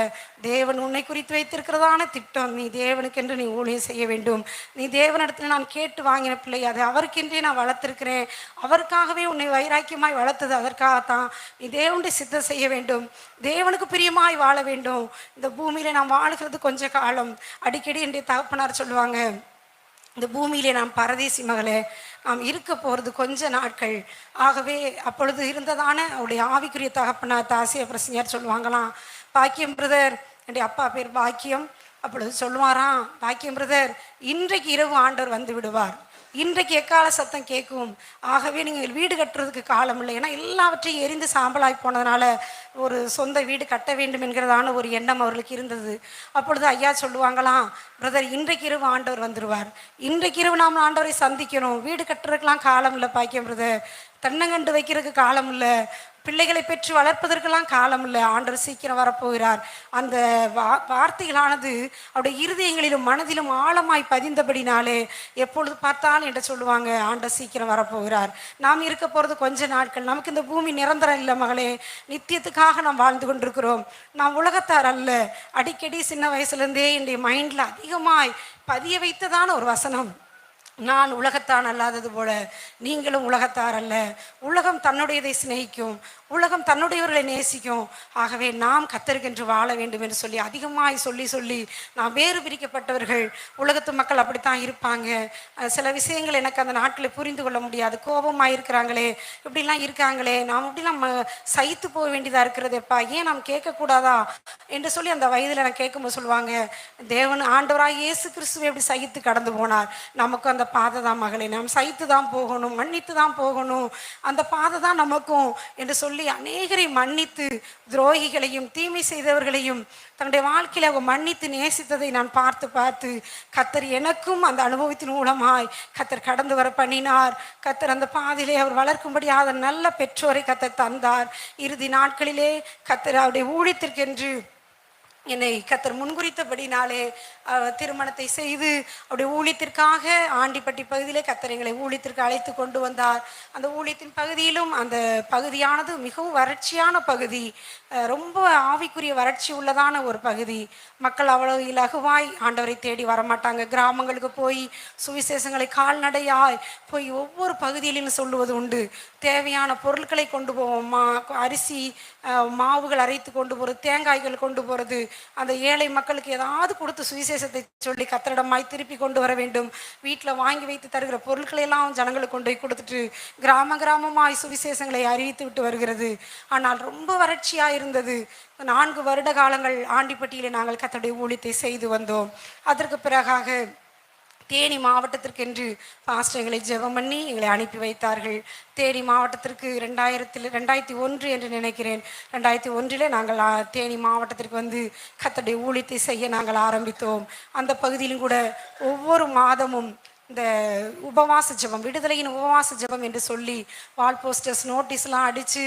தேவன் உன்னை குறித்து வைத்திருக்கிறதான திட்டம், நீ தேவனுக்கென்று நீ ஊழியம் செய்ய வேண்டும், நீ தேவனிடத்தில் நான் கேட்டு வாங்கின பிள்ளை, அதை அவருக்கென்றே நான் வளர்த்திருக்கிறேன், அவருக்காகவே உன்னை வைராக்கியமாய் வளர்த்தது அதற்காகத்தான், நீ தேவனுடைய சித்தம் செய்ய வேண்டும், தேவனுக்கு பிரியமாய் வாழ வேண்டும். இந்த பூமியில நாம் வாழுகிறது கொஞ்ச காலம். அடிக்கடி என்னுடைய தகப்பனார் சொல்லுவாங்க, இந்த பூமியிலே நாம் பரதேசி மகளே, நாம் இருக்க போகிறது கொஞ்ச நாட்கள். ஆகவே அப்பொழுது இருந்ததான அவருடைய ஆவிக்குரிய தகப்பனார் தாசிய பிரசங்கர் சொல்லுவாங்களாம், பாக்கியம் பிரதர், என்னுடைய அப்பா பேர் பாக்கியம், அப்பொழுது சொல்லுவாராம், பாக்கியம் பிரதர், இன்றைக்கு இரவு ஆண்டவர் வந்து விடுவார், இன்றைக்கு எக்கால சத்தம் கேட்கும், ஆகவே நீங்கள் வீடு கட்டுறதுக்கு காலம் இல்லை. ஏன்னா எல்லாவற்றையும் எரிந்து சாம்பலாய் போனதுனால ஒரு சொந்த வீடு கட்ட வேண்டும் என்கிறதான ஒரு எண்ணம் அவர்களுக்கு இருந்தது. அப்பொழுது ஐயா சொல்லுவாங்களாம், பிரதர், இன்றைக்கு இரவு ஆண்டவர் வந்துடுவார், இன்றைக்கு இரவு நாம் ஆண்டவரை சந்திக்கணும், வீடு கட்டுறதுக்கெலாம் காலம் இல்லை பாக்கியம் பிரதர், தென்னங்கண்டு வைக்கிறதுக்கு காலம் இல்லை, பிள்ளைகளை பெற்று வளர்ப்பதற்கெல்லாம் காலம் இல்லை, ஆண்டவர் சீக்கிரம் வரப்போகிறார். அந்த வார்த்தைகளானது அவருடைய இருதயங்களிலும் மனதிலும் ஆழமாய் பதிந்தபடினாலே எப்பொழுது பார்த்தாலும் என்று சொல்லுவாங்க, ஆண்டவர் சீக்கிரம் வரப்போகிறார். நாம் இருக்க போகிறது கொஞ்ச நாட்கள், நமக்கு இந்த பூமி நிரந்தரம் இல்லை மகளே, நித்தியத்துக்காக நாம் வாழ்ந்து கொண்டிருக்கிறோம், நாம் உலகத்தார் அல்ல. அடிக்கடி சின்ன வயசுலேருந்தே என்னுடைய மைண்டில் அதிகமாய் பதிய வைத்ததான ஒரு வசனம், நான் உலகத்தான் அல்லாதது போல நீங்களும் உலகத்தார் அல்ல. உலகம் தன்னுடையதை சிநேகிக்கும், உலகம் தன்னுடையவர்களை நேசிக்கும், ஆகவே நாம் கர்த்தருக்கென்று வாழ வேண்டும் என்று சொல்லி அதிகமாய் சொல்லி சொல்லி நாம் வேறு பிரிக்கப்பட்டவர்கள். உலகத்து மக்கள் அப்படித்தான் இருப்பாங்க. சில விஷயங்கள் எனக்கு அந்த நாட்களில் புரிந்து கொள்ள முடியாது, கோபமாக இருக்கிறாங்களே, இப்படிலாம் இருக்காங்களே, நாம் இப்படிலாம் சகித்து போக வேண்டியதாக இருக்கிறதேப்பா, ஏன் நாம் கேட்கக்கூடாதா என்று சொல்லி அந்த வயதில் நான் கேட்கும்போது சொல்லுவாங்க, தேவன் ஆண்டவராக இயேசு கிறிஸ்துவை எப்படி சகித்து கடந்து போனார், நமக்கும் அந்த பாதை தான் மகளே, நாம் சகித்து தான் போகணும், மன்னித்து தான் போகணும், அந்த பாதை தான் நமக்கும் என்று சொல்லி அநேகரை மன்னித்து துரோகிகளையும் தீமை செய்தவர்களையும் தன்னுடைய வாழ்க்கையில் அவங்க மன்னித்து நேசித்ததை நான் பார்த்து பார்த்து கர்த்தர் எனக்கும் அந்த அனுபவத்தின் மூலமாய் கர்த்தர் கடந்து வர பண்ணினார். கர்த்தர் அந்த பாதையிலே அவர் வளர்க்கும்படியாக நல்ல பெற்றோரை கர்த்தர் தந்தார். இறுதி நாட்களிலே கர்த்தர் அவருடைய ஊழியத்திற்கென்று என்னை கர்த்தர் முன்குறித்தபடினாலே திருமணத்தை செய்து அவருடைய ஊழியத்திற்காக ஆண்டிப்பட்டி பகுதியிலே கர்த்தர் எங்களை ஊழியத்திற்கு அழைத்து கொண்டு வந்தார். அந்த ஊழியத்தின் பகுதியிலும் அந்த பகுதியானது மிகவும் வறட்சியான பகுதி, ரொம்ப ஆவிக்குரிய வறட்சி உள்ளதான ஒரு பகுதி. மக்கள் அவ்வளவு இலகுவாய் ஆண்டவரை தேடி வரமாட்டாங்க. கிராமங்களுக்கு போய் சுவிசேஷங்களை கால்நடையாய் போய் ஒவ்வொரு பகுதியிலும் சொல்லுவது உண்டு. தேவையான பொருட்களை கொண்டு போவோம், அரிசி மாவுகள் அரைத்து கொண்டு போகிறது, தேங்காய்கள் கொண்டு போகிறது, அந்த ஏழை மக்களுக்கு ஏதாவது கொடுத்து சுவிசேஷத்தை சொல்லி கர்த்தரிடமாய் திருப்பி கொண்டு வர வேண்டும். வீட்டில் வாங்கி வைத்து தருகிற பொருட்களை எல்லாம் ஜனங்களுக்கு கொண்டு போய் கொடுத்துட்டு கிராம கிராமமாய் சுவிசேஷங்களை அறிவித்து விட்டு வருகிறது. ஆனால் ரொம்ப வறட்சியாக இருந்தது. 4 வருட காலங்கள் ஆண்டிப்பட்டியிலே நாங்கள் கர்த்தருடைய ஊழியத்தை செய்து வந்தோம். அதற்கு பிறகாக தேனி மாவட்டத்திற்கென்று பாஸ்டர் எங்களை ஜெபம் பண்ணி எங்களை அனுப்பி வைத்தார்கள். தேனி மாவட்டத்திற்கு 2001 என்று நினைக்கிறேன், 2001 நாங்கள் தேனி மாவட்டத்திற்கு வந்து கர்த்தருடைய ஊழியத்தை செய்ய நாங்கள் ஆரம்பித்தோம். அந்த பகுதியிலும் கூட ஒவ்வொரு மாதமும் இந்த உபவாச ஜெபம், விடுதலையின் உபவாச ஜெபம் என்று சொல்லி வால் போஸ்டர்ஸ் நோட்டீஸ்லாம் அடித்து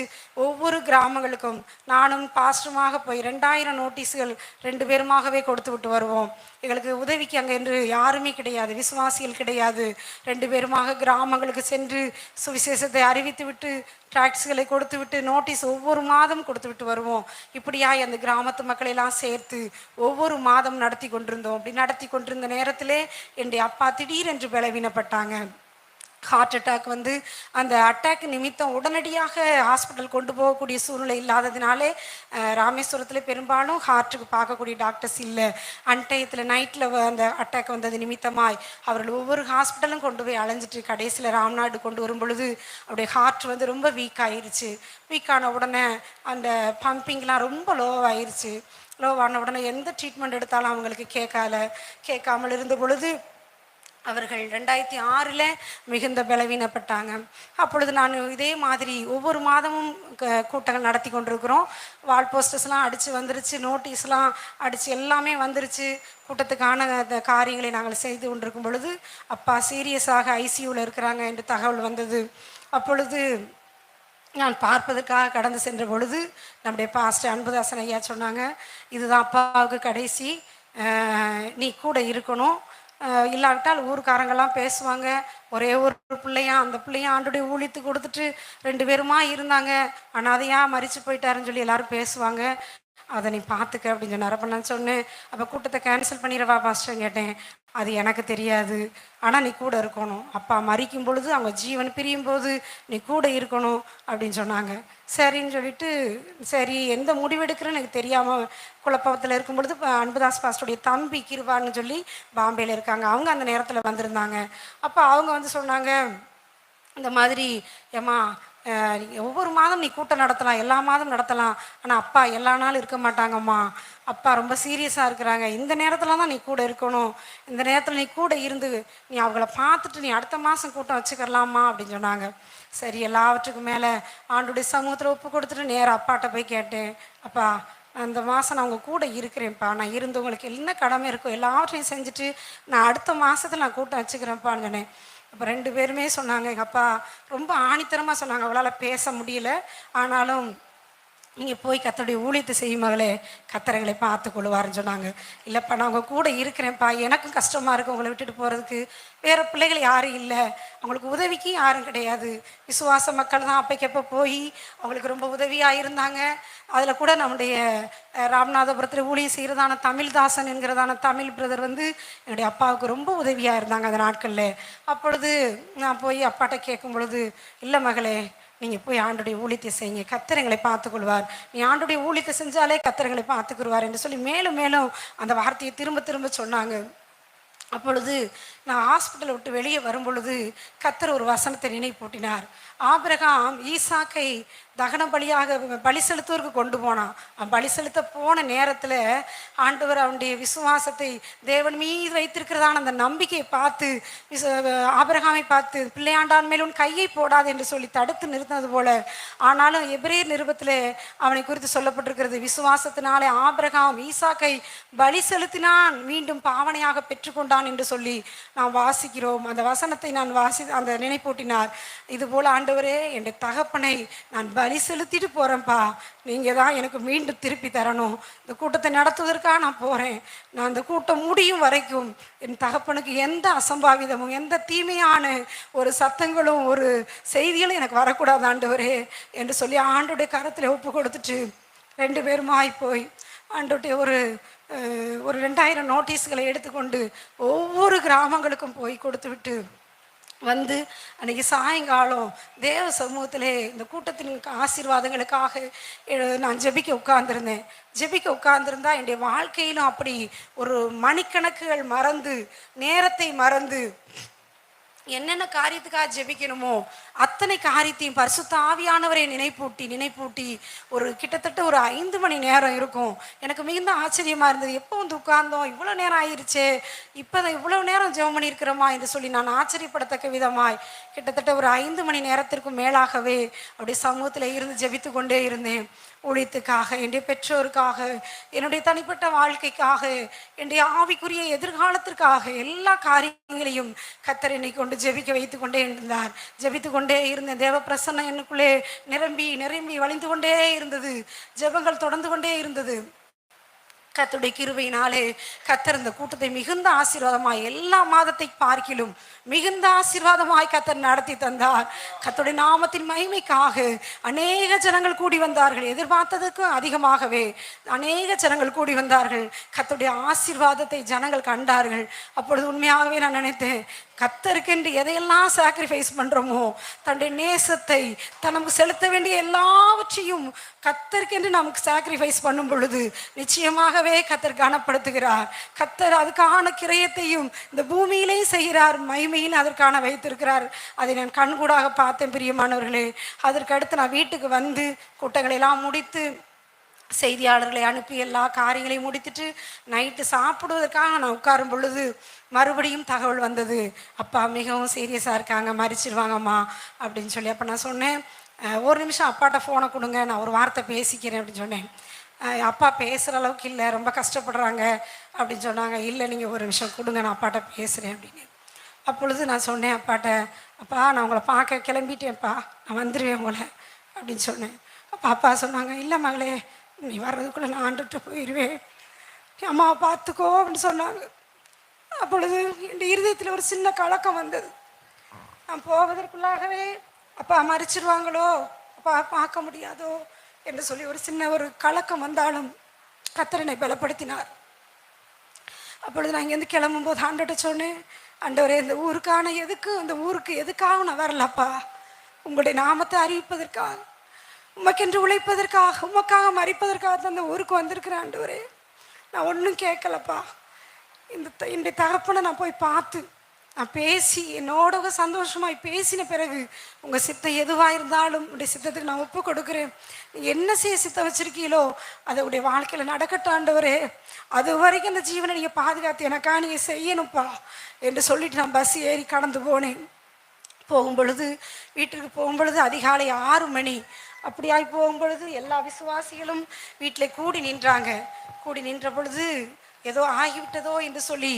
ஒவ்வொரு கிராமங்களுக்கும் நானும் பாஸ்டருமாக போய் 2000 நோட்டீஸுகள் 2 பேருமாகவே கொடுத்து விட்டு வருவோம். எங்களுக்கு உதவிக்கு அங்கே என்று யாருமே கிடையாது, விசுவாசிகள் கிடையாது. 2 பேருமாக கிராமங்களுக்கு சென்று சுவிசேஷத்தை அறிவித்து விட்டு டாக்ஸ்களை கொடுத்து விட்டு நோட்டீஸ் ஒவ்வொரு மாதம் கொடுத்து விட்டு வருவோம். இப்படியாய் அந்த கிராமத்து மக்களையெல்லாம் சேர்த்து ஒவ்வொரு மாதம் நடத்தி கொண்டிருந்தோம். அப்படி நடத்தி கொண்டிருந்த நேரத்திலே என்னுடைய அப்பா திடீரென்று பலவீனப்பட்டாங்க. ஹார்ட் அட்டாக் வந்து அந்த அட்டாக் நிமித்தம் உடனடியாக ஹாஸ்பிட்டல் கொண்டு போகக்கூடிய சூழ்நிலை இல்லாததுனாலே ராமேஸ்வரத்தில் பெரும்பாலும் ஹார்ட்டுக்கு பார்க்கக்கூடிய டாக்டர்ஸ் இல்லை. அன்டயத்தில் நைட்டில் அந்த அட்டாக் வந்தது நிமித்தமாய் அவர்கள் ஒவ்வொரு ஹாஸ்பிட்டலும் கொண்டு போய் அலைஞ்சிட்டு கடைசியில் ராம்நாடு கொண்டு வரும் பொழுது அவருடைய ஹார்ட் வந்து ரொம்ப வீக் ஆயிடுச்சு. வீக்கான உடனே அந்த பம்பிங்லாம் ரொம்ப லோவாயிருச்சு. லோவான உடனே எந்த ட்ரீட்மெண்ட் எடுத்தாலும் அவங்களுக்கு கேட்காமல் இருந்த பொழுது அவர்கள் 2006 மிகுந்த பலவீனப்பட்டாங்க. அப்பொழுது நான் இதே மாதிரி ஒவ்வொரு மாதமும் கூட்டங்கள் நடத்தி கொண்டிருக்கிறோம். வால் போஸ்டர்ஸ்லாம் அடித்து வந்துருச்சு, நோட்டீஸ்லாம் அடித்து எல்லாமே வந்துருச்சு. கூட்டத்துக்கான அந்த காரியங்களை நாங்கள் செய்து கொண்டிருக்கும் பொழுது அப்பா சீரியஸாக ஐசியூவில் இருக்கிறாங்க என்று தகவல் வந்தது. அப்பொழுது நான் பார்ப்பதற்காக கடந்து சென்ற பொழுது நம்முடைய பாஸ்டர் அன்புதாசன் ஐயா சொன்னாங்க, இதுதான் அப்பாவுக்கு கடைசி, நீ கூட இருக்கணும், இல்லாவிட்டால் ஊருக்காரங்கெல்லாம் பேசுவாங்க, ஒரே ஒரு பிள்ளையா, அந்த பிள்ளையா ஆண்டுடைய ஊழியத்துக்கு கொடுத்துட்டு 2 பேருமா இருந்தாங்க. அனாதையா மரிச்சு போயிட்டாருன்னு சொல்லி எல்லாரும் பேசுவாங்க. அதை நீ பார்த்துக்க அப்படின்னு சொன்னார். அப்போ நான் சொன்னேன், அப்போ கூட்டத்தை கேன்சல் பண்ணிடவா பாஸ்டர்ன்னு கேட்டேன். அது எனக்கு தெரியாது, ஆனால் நீ கூட இருக்கணும். அப்பா மரிக்கும் பொழுது அவங்க ஜீவன் பிரியும் போது நீ கூட இருக்கணும் அப்படின்னு சொன்னாங்க. சரின்னு சொல்லிட்டு, சரி எந்த முடிவெடுக்கிறேன்னு எனக்கு தெரியாமல் குழப்பத்தில் இருக்கும் பொழுது அன்புதாஸ் பாஸ்டருடைய தம்பி கிருவான்னு சொல்லி பாம்பேயில் இருக்காங்க, அவங்க அந்த நேரத்தில் வந்திருந்தாங்க. அப்போ அவங்க வந்து சொன்னாங்க, இந்த மாதிரி ஏம்மா ஒவ்வொரு மாதம் நீ கூட்டம் நடத்தலாம், எல்லா மாதம் நடத்தலாம், ஆனால் அப்பா எல்லா நாளும் இருக்க மாட்டாங்கம்மா, அப்பா ரொம்ப சீரியஸாக இருக்கிறாங்க, இந்த நேரத்தில் தான் நீ கூட இருக்கணும், இந்த நேரத்தில் நீ கூட இருந்து நீ அவங்கள பார்த்துட்டு நீ அடுத்த மாதம் கூட்டம் வச்சுக்கலாமா அப்படின்னு சொன்னாங்க. சரி, எல்லாவற்றுக்கும் மேலே ஆண்டுடைய சமூகத்தில் ஒப்பு கொடுத்துட்டு நேராக அப்பாட்ட போய் கேட்டேன். அப்பா, அந்த மாதம் நான் உங்கள் கூட இருக்கிறேன்ப்பா, நான் இருந்தவங்களுக்கு என்ன கடமை இருக்கோ எல்லாவற்றையும் செஞ்சுட்டு நான் அடுத்த மாதத்தில் நான் கூட்டம் வச்சுக்கிறேன்ப்பான்னு சொன்னேன். அப்போ 2 பேருமே சொன்னாங்க, எங்கள் அப்பா ரொம்ப ஆணித்தரமாக சொன்னாங்க, அவளால் பேச முடியல, ஆனாலும் நீங்கள் போய் கர்த்தருடைய ஊழியத்தை செய்யும் மகளே, கர்த்தர்களை பார்த்து கொள்வாருன்னு சொன்னாங்க. இல்லைப்பா, நான் உங்கள் கூட இருக்கிறேன்ப்பா, எனக்கும் கஷ்டமாக இருக்குது உங்களை விட்டுட்டு போகிறதுக்கு, வேறு பிள்ளைகள் யாரும் இல்லை, அவங்களுக்கு உதவிக்கு யாரும் கிடையாது, விசுவாச மக்கள் தான் அப்பைக்கப்போ போய் அவங்களுக்கு ரொம்ப உதவியாக இருந்தாங்க. அதில் கூட நம்முடைய ராமநாதபுரத்தில் ஊழியம் செய்கிறதான தமிழ்தாசன் என்கிறதான தமிழ் பிரதர் வந்து என்னுடைய அப்பாவுக்கு ரொம்ப உதவியாக இருந்தாங்க அந்த நாட்களில். அப்பொழுது நான் போய் அப்பாட்ட கேட்கும் பொழுது, இல்லை மகளே, நீங்கள் போய் ஆண்டுடைய ஊழியத்தை செய்யுங்க, கர்த்தர் எங்களை பார்த்துக்கொள்வார், நீ ஆண்டுடைய ஊழியத்தை செஞ்சாலே கர்த்தர் எங்களை பார்த்துக்குருவார் என்று சொல்லி மேலும் மேலும் அந்த வார்த்தையை திரும்ப திரும்ப சொன்னாங்க. அப்பொழுது நான் ஹாஸ்பிட்டலை விட்டு வெளியே வரும் பொழுது கர்த்தர் ஒரு வசனத்தை நினைப்பூட்டினார். ஆபிரகாம் ஈசாக்கை தகன பலியாக பலி செலுத்துவதற்கு கொண்டு போனான். பலி செலுத்த போன நேரத்தில் ஆண்டவர் அவனுடைய விசுவாசத்தை தேவன் மீது வைத்திருக்கிறதான அந்த நம்பிக்கையை பார்த்து ஆபிரகாமை பார்த்து, பிள்ளையாண்டான் மேல் உன் கையை போடாது என்று சொல்லி தடுத்து நிறுத்தினது போல, ஆனாலும் எபிரேயர் நிருபத்தில் அவனை குறித்து சொல்லப்பட்டிருக்கிறது, விசுவாசத்தினாலே ஆபிரகாம் ஈசாக்கை பலி செலுத்தினான், மீண்டும் பாவனையாக பெற்றுக்கொண்டான் என்று சொல்லி நாம் வாசிக்கிறோம். அந்த வசனத்தை நான் அந்த நினைப்பூட்டினார். இதுபோல் ஆண்டவரே, என் தகப்பனை நான் பலி செலுத்திட்டு போகிறேன்ப்பா, நீங்கள் தான் எனக்கு மீண்டும் திருப்பி தரணும், இந்த கூட்டத்தை நடத்துவதற்காக நான் போகிறேன், நான் அந்த கூட்டம் முடியும் வரைக்கும் என் தகப்பனுக்கு எந்த அசம்பாவிதமும் எந்த தீமையான ஒரு சத்தங்களும் ஒரு செய்திகளும் எனக்கு வரக்கூடாது ஆண்டவரே என்று சொல்லி ஆண்டோடைய கரத்தில் ஒப்பு கொடுத்துட்டு 2 பேருமாய் போய் ஆண்டோடைய ஒரு 2000 நோட்டீஸ்களை எடுத்துக்கொண்டு ஒவ்வொரு கிராமங்களுக்கும் போய் கொடுத்து விட்டு வந்து அன்றைக்கி சாயங்காலம் தேவ சமூகத்திலே இந்த கூட்டத்தின் ஆசீர்வாதங்களுக்காக நான் ஜெபிக்க உட்கார்ந்துருந்தேன். ஜெபிக்க உட்கார்ந்துருந்தா என்னுடைய வாழ்க்கையிலும் அப்படி ஒரு மணிக்கணக்குகள் மறந்து, நேரத்தை மறந்து, என்னென்ன காரியத்துக்காக ஜெபிக்கணுமோ அத்தனை காரியத்தையும் பரிசுத்த ஆவியானவரை நினைப்பூட்டி ஒரு கிட்டத்தட்ட ஒரு 5 மணி நேரம் இருக்கும். எனக்கு மிகுந்த ஆச்சரியமாக இருந்தது. எப்போ வந்து உட்கார்ந்தோம், இவ்வளோ நேரம் ஆயிடுச்சே, இப்போ தான் இவ்வளோ நேரம் ஜெபம் பண்ணியிருக்கிறோமா என்று சொல்லி நான் ஆச்சரியப்படத்தக்க விதமாய் கிட்டத்தட்ட ஒரு 5 மணி நேரத்திற்கும் மேலாகவே அப்படி சமூகத்தில் இருந்து ஜெபித்து கொண்டே இருந்தேன். ஊழியத்துக்காக, என்னுடைய பெற்றோருக்காக, என்னுடைய தனிப்பட்ட வாழ்க்கைக்காக, என்னுடைய ஆவிக்குரிய எதிர்காலத்திற்காக, எல்லா காரியங்களையும் கர்த்தர் என்னை கொண்டு ஜெபிக்க வைத்து கொண்டே இருந்தார். ஜெபித்து கொண்டே இருந்தேன். தேவ பிரசன்னம் எனக்குள்ளே நிரம்பி நிரம்பி வழிந்து கொண்டே இருந்தது. ஜெபங்கள் தொடர்ந்து கொண்டே இருந்தது. கர்த்தருடைய கிருபையினாலே கர்த்தர் இந்த கூட்டத்தை மிகுந்த ஆசீர்வாதமாய், எல்லா மாதத்தை பார்க்கிலும் மிகுந்த ஆசீர்வாதமாய் கர்த்தர் நடத்தி தந்தார். கர்த்தருடைய நாமத்தின் மகிமைக்காக அநேக ஜனங்கள் கூடி வந்தார்கள். எதிர்பார்த்ததுக்கும் அதிகமாகவே அநேக ஜனங்கள் கூடி வந்தார்கள். கர்த்தருடைய ஆசீர்வாதத்தை ஜனங்கள் கண்டார்கள். அப்பொழுது உண்மையாகவே நான் நினைத்தேன், கர்த்தருக்கென்று எதையெல்லாம் சாக்ரிஃபைஸ் பண்ணுறோமோ, தன்னுடைய நேசத்தை நமக்கு செலுத்த வேண்டிய எல்லாவற்றையும் கர்த்தருக்கென்று நமக்கு சாக்ரிஃபைஸ் பண்ணும் பொழுது நிச்சயமாகவே கர்த்தர் கனப்படுத்துகிறார். கர்த்தர் அதுக்கான கிரயத்தையும் இந்த பூமியிலேயும் செய்கிறார், மகிமையில் அதற்கான வைத்திருக்கிறார். அதை நான் கண்கூடாக பார்த்தேன் பிரியமானவர்களே. அதற்கு அடுத்து நான் வீட்டுக்கு வந்து கூட்டங்களை எல்லாம் முடித்து செய்தியாளர்களை அனுப்பி எல்லா காரியங்களையும் முடித்துட்டு நைட்டு சாப்பிடுவதற்காக நான் உட்காரும் பொழுது மறுபடியும் தகவல் வந்தது, அப்பா மிகவும் சீரியஸாக இருக்காங்க, மறிச்சிடுவாங்கம்மா அப்படின்னு சொல்லி. அப்போ நான் சொன்னேன், ஒரு நிமிஷம் அப்பாட்ட ஃபோனை கொடுங்க, நான் ஒரு வார்த்தை பேசிக்கிறேன் அப்படின்னு சொன்னேன். அப்பா பேசுகிற அளவுக்கு இல்லை, ரொம்ப கஷ்டப்படுறாங்க அப்படின்னு சொன்னாங்க. இல்லை, நீங்கள் ஒரு நிமிஷம் கொடுங்க, நான் அப்பாட்ட பேசுகிறேன் அப்படின்னு. அப்பொழுது நான் சொன்னேன் அப்பாட்ட, அப்பா நான் உங்களை பார்க்க கிளம்பிட்டேன்ப்பா, நான் வந்துடுவேன் உங்களை அப்படின்னு சொன்னேன். அப்போ அப்பா சொன்னாங்க, இல்லை மகளே, நீ வர்றதுக்குள்ளே நான் ஆண்டுகிட்ட போயிடுவேன், அம்மாவை பார்த்துக்கோ அப்படின்னு சொன்னாங்க. அப்பொழுது என் இருதயத்தில் ஒரு சின்ன கலக்கம் வந்தது. நான் போவதற்குள்ளாகவே அப்பா மறிச்சிருவாங்களோ, அப்பா பார்க்க முடியாதோ என்று சொல்லி ஒரு சின்ன ஒரு கலக்கம் வந்தாலும் கர்த்தர் என்னை பலப்படுத்தினார். அப்பொழுது நான் இங்கேருந்து கிளம்பும்போது ஆண்டவர்கிட்ட சொன்னேன், ஆண்டவரே இந்த ஊருக்கான இந்த ஊருக்கு எதுக்காக நான் வரலப்பா, உங்களுடைய நாமத்தை அறிவிப்பதற்காக, உமக்கென்று உழைப்பதற்காக, உமக்காக மறிப்பதற்காக தான் அந்த ஊருக்கு வந்திருக்கிறேன் ஆண்டவரே. நான் ஒன்றும் கேட்கலப்பா. இந்த தகப்பனை நான் போய் பார்த்து நான் பேசி என்னோட சந்தோஷமாய் பேசின பிறகு உங்கள் சித்தம் எதுவாக இருந்தாலும் உடைய சித்தத்துக்கு நான் ஒப்பு கொடுக்குறேன். நீங்கள் என்ன செய்ய சித்தம் வச்சுருக்கீங்களோ அதை உடைய வாழ்க்கையில் நடக்கட்டாண்டவரே. அது வரைக்கும் அந்த ஜீவனை நீங்கள் பாதுகாத்து எனக்கா நீங்கள் செய்யணும்ப்பா என்று சொல்லிட்டு நான் பஸ் ஏறி கடந்து போனேன். போகும்பொழுது வீட்டுக்கு போகும்பொழுது அதிகாலை 6 மணி அப்படியாய் போகும்பொழுது எல்லா விசுவாசிகளும் வீட்டில் கூடி நின்றாங்க. கூடி நின்ற பொழுது ஏதோ ஆகிவிட்டதோ என்று சொல்லி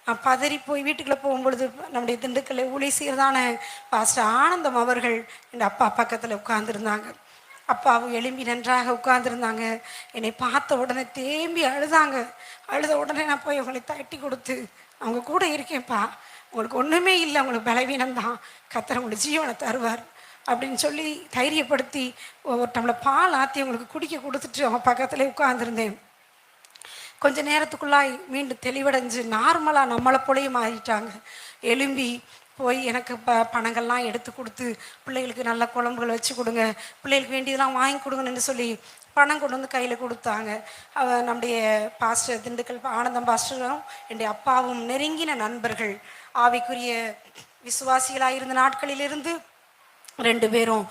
நான் பதறி போய் வீட்டுக்குள்ளே போகும்பொழுது நம்முடைய திண்டுக்கல்லை ஊழி செய்கிறதான பாஸ்டர் ஆனந்தம் அவர்கள் என் அப்பா பக்கத்தில் உட்கார்ந்துருந்தாங்க. அப்பாவும் எழும்பி நன்றாக உட்கார்ந்துருந்தாங்க. என்னை பார்த்த உடனே தேம்பி அழுதாங்க. அழுத உடனே நான் போய் அவங்களை தட்டி கொடுத்து, அவங்க கூட இருக்கேன்ப்பா, உங்களுக்கு ஒன்றுமே இல்லை, உங்களுக்கு பலவீனம்தான், கர்த்தர் உங்களுக்கு ஜீவனை தருவார் அப்படின்னு சொல்லி தைரியப்படுத்தி ஒரு டம்ளர் பால் ஆற்றி அவங்களுக்கு குடிக்க கொடுத்துட்டு அவங்க பக்கத்தில் உட்கார்ந்துருந்தேன். கொஞ்ச நேரத்துக்குள்ளாய் மீண்டும் தெளிவடைஞ்சு நார்மலாக நம்மளை போலயே மாறிட்டாங்க. எழும்பி போய் எனக்கு பணங்கள்லாம் எடுத்து கொடுத்து பிள்ளைகளுக்கு நல்ல குழம்புகள் வச்சு கொடுங்க, பிள்ளைகளுக்கு வேண்டியதெல்லாம் வாங்கி கொடுங்கன்னு சொல்லி பணம் கொண்டு வந்து கையில் கொடுத்தாங்க. நம்முடைய பாஸ்டர் திண்டுக்கல் ஆனந்தம் பாஸ்டரும் என்னுடைய அப்பாவும் நெருங்கின நண்பர்கள். ஆவிக்குரிய விசுவாசிகளாக இருந்த நாட்களிலிருந்து 2 பேரும்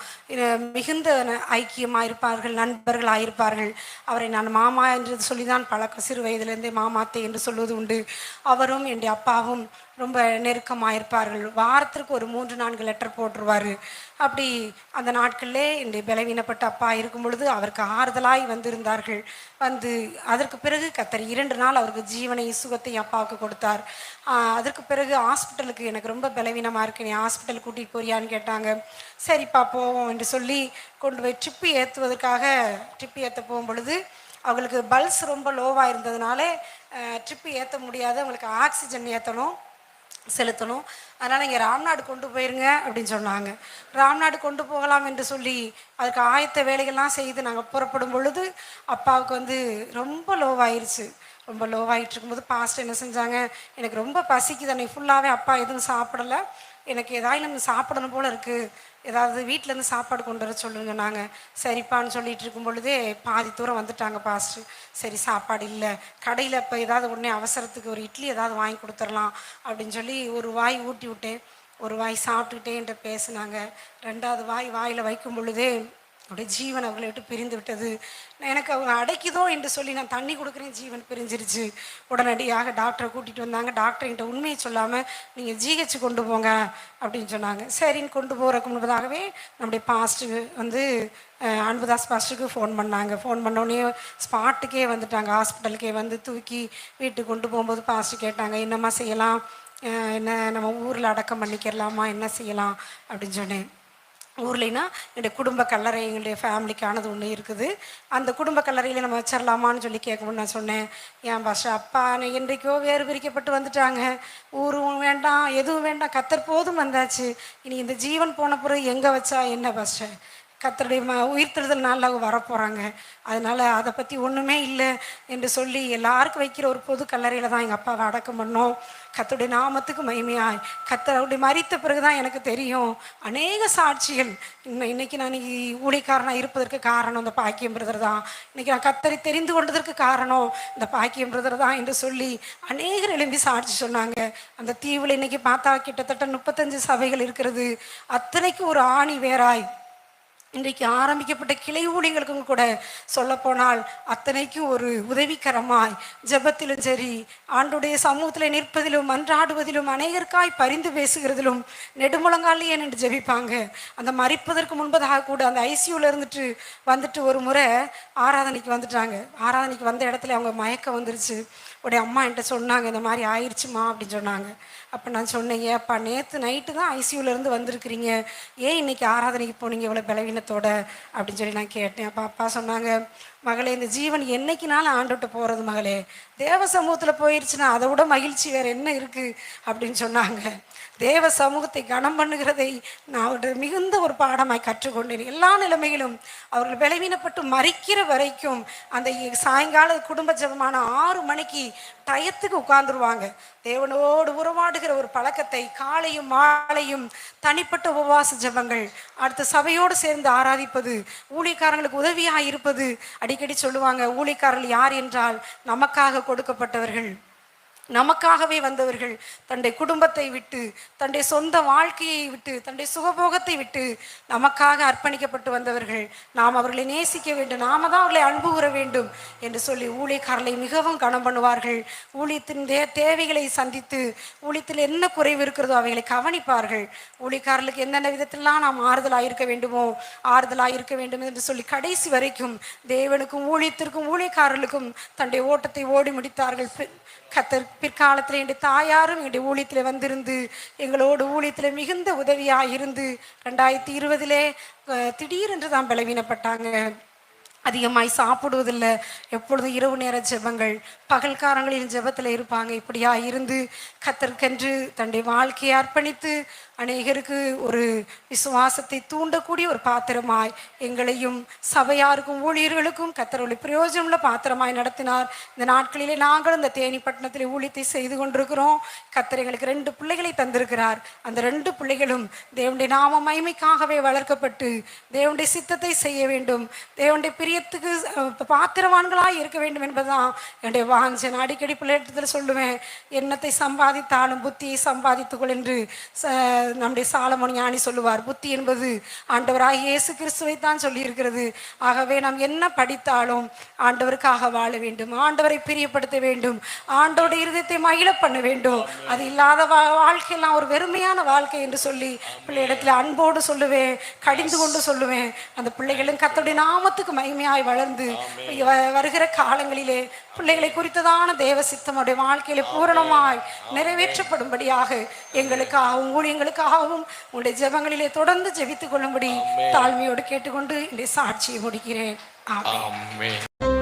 மிகுந்த ஐக்கியமாக இருப்பார்கள், நண்பர்களாக இருப்பார்கள். அவரை நான் மாமா என்று சொல்லி தான் பழக்கம், சிறு வயதிலிருந்தே மாமாத்தை என்று சொல்வது உண்டு. அவரும் என்னுடைய அப்பாவும் ரொம்ப நெருக்கமாக இருப்பார்கள். வாரத்திற்கு ஒரு 3-4 லெட்டர் போட்டுருவார். அப்படி அந்த நாட்களிலே என்னுடைய பலவீனப்பட்ட அப்பா இருக்கும் பொழுது அவருக்கு ஆறுதலாய் வந்திருந்தார்கள். வந்து அதற்கு பிறகு கர்த்தர் 2 நாள் அவருக்கு ஜீவனை சுகத்தையும் அப்பாவுக்கு கொடுத்தார். அதற்கு பிறகு ஹாஸ்பிட்டலுக்கு எனக்கு ரொம்ப பலவீனமாக இருக்கு, நீ ஹாஸ்பிட்டல் கூட்டிகிட்டு போறியான்னு கேட்டாங்க. சரிப்பா போவோம் என்று சொல்லி கொண்டு போய் ட்ரிப்பு ஏற்றுவதற்காக ட்ரிப்பு ஏற்ற போகும் பொழுது அவங்களுக்கு பல்ஸ் ரொம்ப லோவாக இருந்ததுனால ட்ரிப்பு ஏற்ற முடியாது, அவங்களுக்கு ஆக்சிஜன் செலுத்தணும். அதனால் இங்கே ராம்நாடு கொண்டு போயிருங்க அப்படின்னு சொன்னாங்க. ராம்நாடு கொண்டு போகலாம் என்று சொல்லி அதுக்கு ஆயத்த வேலைகள்லாம் செய்து நாங்கள் புறப்படும் பொழுது அப்பாவுக்கு ரொம்ப லோவாயிருச்சு. ரொம்ப லோவாகிட்டு இருக்கும்போது பாஸ்டர் என்ன செஞ்சாங்க, எனக்கு ரொம்ப பசிக்குது, அன்னைக்கு ஃபுல்லாகவே அப்பா எதுவும் சாப்பிடலை, எனக்கு ஏதாவது நம்ம சாப்பிடணும் போல் இருக்குது, ஏதாவது வீட்டிலேருந்து சாப்பாடு கொண்டு வர சொல்லுங்க. நாங்கள் சரிப்பான்னு சொல்லிகிட்டு இருக்கும் பொழுதே பாதி தூரம் வந்துட்டாங்க பாஸ்டர். சரி சாப்பாடு இல்லை, கடையில் இப்போ ஏதாவது உடனே அவசரத்துக்கு ஒரு இட்லி ஏதாவது வாங்கி கொடுத்துடலாம் அப்படின்னு சொல்லி ஒரு வாய் ஊட்டி விட்டேன். ஒரு வாய் சாப்பிட்டுக்கிட்டே என்கிட்ட பேசினாங்க. 2வது வாயில் வைக்கும் பொழுதே அப்படியே ஜீவன் அவங்களை விட்டு பிரிந்து விட்டது. எனக்கு அவங்க அடைக்குதோ என்று சொல்லி நான் தண்ணி கொடுக்குறேன், ஜீவன் பிரிஞ்சிருச்சு. உடனடியாக டாக்டரை கூட்டிகிட்டு வந்தாங்க. டாக்டர் என்கிட்ட உண்மையை சொல்லாமல் நீங்கள் ஜிஹெச் கொண்டு போங்க அப்படின்னு சொன்னாங்க. சரின்னு கொண்டு போகிறதுக்கு முன்பதாகவே நம்முடைய பாஸ்ட்டு அன்புதாஸ் பாஸ்டருக்கு ஃபோன் பண்ணாங்க. ஃபோன் பண்ணோடனே ஸ்பாட்டுக்கே வந்துட்டாங்க, ஹாஸ்பிட்டலுக்கே வந்து தூக்கி வீட்டுக்கு கொண்டு போகும்போது பாஸ்ட்டு கேட்டாங்க, என்னம்மா செய்யலாம், என்ன நம்ம ஊரில் அடக்கம் பண்ணிக்கிறலாமா, என்ன செய்யலாம் அப்படின்னு சொன்னேன். ஊர்லைன்னா என்னுடைய குடும்ப கல்லறை, எங்களுடைய ஃபேமிலிக்கானது ஒன்று இருக்குது, அந்த குடும்ப கல்லறையில் நம்ம வச்சிடலாமான்னு சொல்லி கேட்கணும்னு நான் சொன்னேன். ஏன் பாஸ்டர், அப்பா என்றைக்கோ வேறு பிரிக்கப்பட்டு வந்துட்டாங்க, ஊரும் வேண்டாம் எதுவும் வேண்டாம், கர்த்தர் போதும் வந்தாச்சு, இனி இந்த ஜீவன் போன பிறகு எங்கே வச்சா என்ன பாஸ்டர், கர்த்தருடைய உயிர்த்தெழுதல் நாளில் அவங்க வரப்போகிறாங்க, அதனால் அதை பற்றி ஒன்றுமே இல்லை என்று சொல்லி எல்லாருக்கும் வைக்கிற ஒரு பொது கல்லறையில் தான் எங்கள் அப்பாவை அடக்கம் பண்ணோம். கர்த்தருடைய நாமத்துக்கு மகிமையாய் கர்த்தருடைய மரித்த பிறகு தான் எனக்கு தெரியும் அநேக சாட்சிகள். இன்னைக்கு நான் ஊழியக்காரனாக இருப்பதற்கு காரணம் இந்த பாக்கியம் பிரதர் தான், இன்னைக்கு நான் கர்த்தரை தெரிந்து கொண்டதற்கு காரணம் இந்த பாக்கியம் பிரதர் தான் என்று சொல்லி அநேகர் எழும்பி சாட்சி சொன்னாங்க. அந்த தீவில் இன்னைக்கு பார்த்தா கிட்டத்தட்ட 35 சபைகள் இருக்கிறது. அத்தனைக்கு ஒரு ஆணி வேறாய் இன்றைக்கு ஆரம்பிக்கப்பட்ட கிளை ஊழியர்களுக்கும் கூட சொல்லப்போனால் அத்தனைக்கும் ஒரு உதவிகரமாய் ஜெபத்திலும் சரி, ஆண்டுடைய சமூகத்தில் நிற்பதிலும் மன்றாடுவதிலும் அநேகருக்காய் பரிந்து பேசுகிறதிலும் நெடுமுழங்காலே என்று ஜெபிப்பாங்க. அந்த மறிப்பதற்கு முன்பதாக கூட அந்த ஐசியூவில் வந்துட்டு ஒரு முறை ஆராதனைக்கு வந்துட்டாங்க. ஆராதனைக்கு வந்த இடத்துல அவங்க மயக்கம் வந்துருச்சு. உடைய அம்மா என்கிட்ட சொன்னாங்க, இந்த மாதிரி ஆயிடுச்சுமா அப்படின்னு சொன்னாங்க. அப்போ நான் சொன்னேன், ஏப்பா நேற்று நைட்டு தான் ஐசியூலேருந்து வந்திருக்கிறீங்க, ஏன் இன்னைக்கு ஆராதனைக்கு போனீங்க இவ்வளோ பலவீனத்தோட அப்படின்னு சொல்லி நான் கேட்டேன். அப்போ அப்பா சொன்னாங்க, மகளே இந்த ஜீவன் என்னைக்குனாலும் ஆண்டுகிட்ட போகிறது மகளே, தேவ சமூகத்தில் போயிடுச்சுன்னா அதை விட மகிழ்ச்சி வேறு என்ன இருக்குது அப்படின்னு சொன்னாங்க. தேவ சமூகத்தை கனம் பண்ணுகிறதை நான் ஒரு மிகுந்த ஒரு பாடமாய் கற்றுக்கொண்டேன். எல்லா நிலைமையிலும் அவர்கள் பலவீனப்பட்டு மறிக்கிற வரைக்கும் அந்த சாயங்கால குடும்ப ஜெபமான 6 மணிக்கு டயத்துக்கு உட்கார்ந்துருவாங்க. தேவனோடு உறவாடுகிற ஒரு பழக்கத்தை காலையும் மாலையும் தனிப்பட்ட உபவாச ஜெபங்கள், அடுத்த சபையோடு சேர்ந்து ஆராதிப்பது, ஊழியக்காரங்களுக்கு உதவியாக இருப்பது. அடிக்கடி சொல்லுவாங்க, ஊழியக்காரர்கள் யார் என்றால் நமக்காக கொடுக்கப்பட்டவர்கள், நமக்காகவே வந்தவர்கள். தன்னுடைய குடும்பத்தை விட்டு, தன்னுடைய சொந்த வாழ்க்கையை விட்டு, தன்னுடைய சுகபோகத்தை விட்டு நமக்காக அர்ப்பணிக்கப்பட்டு வந்தவர்கள். நாம் அவர்களை நேசிக்க வேண்டும், நாம தான் அவர்களை அன்பு கூற வேண்டும் என்று சொல்லி ஊழியக்காரர்களை மிகவும் கனம் பண்ணுவார்கள். ஊழியத்தின் தேவைகளை சந்தித்து, ஊழியத்தில் என்ன குறைவு இருக்கிறதோ அவைகளை கவனிப்பார்கள். ஊழியக்காரர்களுக்கு என்னென்ன விதத்திலாம் நாம் ஆறுதலாக இருக்க வேண்டுமோ ஆறுதலாக இருக்க வேண்டும் என்று சொல்லி கடைசி வரைக்கும் தேவனுக்கும் ஊழியத்திற்கும் ஊழியக்காரர்களுக்கும் தன்னுடைய ஓட்டத்தை ஓடி முடித்தார்கள். கத்தர் பிற்காலத்தில் என்னுடைய தாயாரும் என்னுடைய ஊழியத்தில் வந்திருந்து எங்களோடு ஊழியத்தில் மிகுந்த உதவியாக இருந்து 2020 திடீரென்று தான் பலவீனப்பட்டாங்க. அதிகமாய் சாப்பிடுவதில்லை, எப்பொழுதும் இரவு நேர ஜெபங்கள், பகல்காரங்களின் ஜெபத்தில் இருப்பாங்க. இப்படியா இருந்து கத்தருக்கென்று தன்னுடைய வாழ்க்கையை அர்ப்பணித்து அநேகருக்கு ஒரு விசுவாசத்தை தூண்டக்கூடிய ஒரு பாத்திரமாய் எங்களையும் சபையாருக்கும் ஊழியர்களுக்கும் கத்தருடைய பிரயோஜனமுள்ள பாத்திரமாய் நடத்தினார். இந்த நாட்களிலே நாங்களும் இந்த தேனிப்பட்டினத்தில் ஊழியத்தை செய்து கொண்டிருக்கிறோம். கத்தர் எங்களுக்கு 2 பிள்ளைகளை தந்திருக்கிறார். அந்த 2 பிள்ளைகளும் தேவனுடைய நாம மகிமைக்காகவே வளர்க்கப்பட்டு தேவனுடைய சித்தத்தை செய்ய வேண்டும், தேவனுடைய பிரியத்துக்கு பாத்திரவான்களாக இருக்க வேண்டும் என்பதுதான் என்னுடைய வாஞ்சன். அடிக்கடி பிள்ளைகளிடத்தில் சொல்லுவேன், எண்ணத்தை சம்பாதித்தாலும் புத்தியை சம்பாதித்துக்கொள் என்று நம்முடைய சாலமோன் ஞானி சொல்லுவார். புத்தி என்பது ஆண்டவராக இயேசு கிறிஸ்துவை தான் சொல்லி இருக்கிறது. ஆகவே நாம் என்ன படித்தாலும் ஆண்டவருக்காக வாழ வேண்டும், ஆண்டவரை பிரியப்படுத்த வேண்டும், ஆண்டவருடைய இருதயத்தை மகிழ பண்ண வேண்டும். அது இல்லாத வாழ்க்கையெல்லாம் ஒரு வெறுமையான வாழ்க்கை என்று சொல்லி பிள்ளையிடத்தில் அன்போடு சொல்லுவேன், கடிந்து கொண்டு சொல்லுவேன். அந்த பிள்ளைகளும் கர்த்தருடைய நாமத்துக்கு மகிமையாய் வளர்ந்து வருகிற காலங்களிலே பிள்ளைகளை குறித்ததான தேவ சித்தமுடைய வாழ்க்கையிலே பூரணமாய் நிறைவேற்றப்படும்படியாக எங்களுக்காகவும் ஊழியங்களுக்காகவும் உங்களுடைய ஜெபங்களிலே தொடர்ந்து ஜெபித்துக் கொள்ளும்படி தாழ்மையோடு கேட்டுக்கொண்டு இந்த சாட்சியை முடிக்கிறேன். ஆமென்.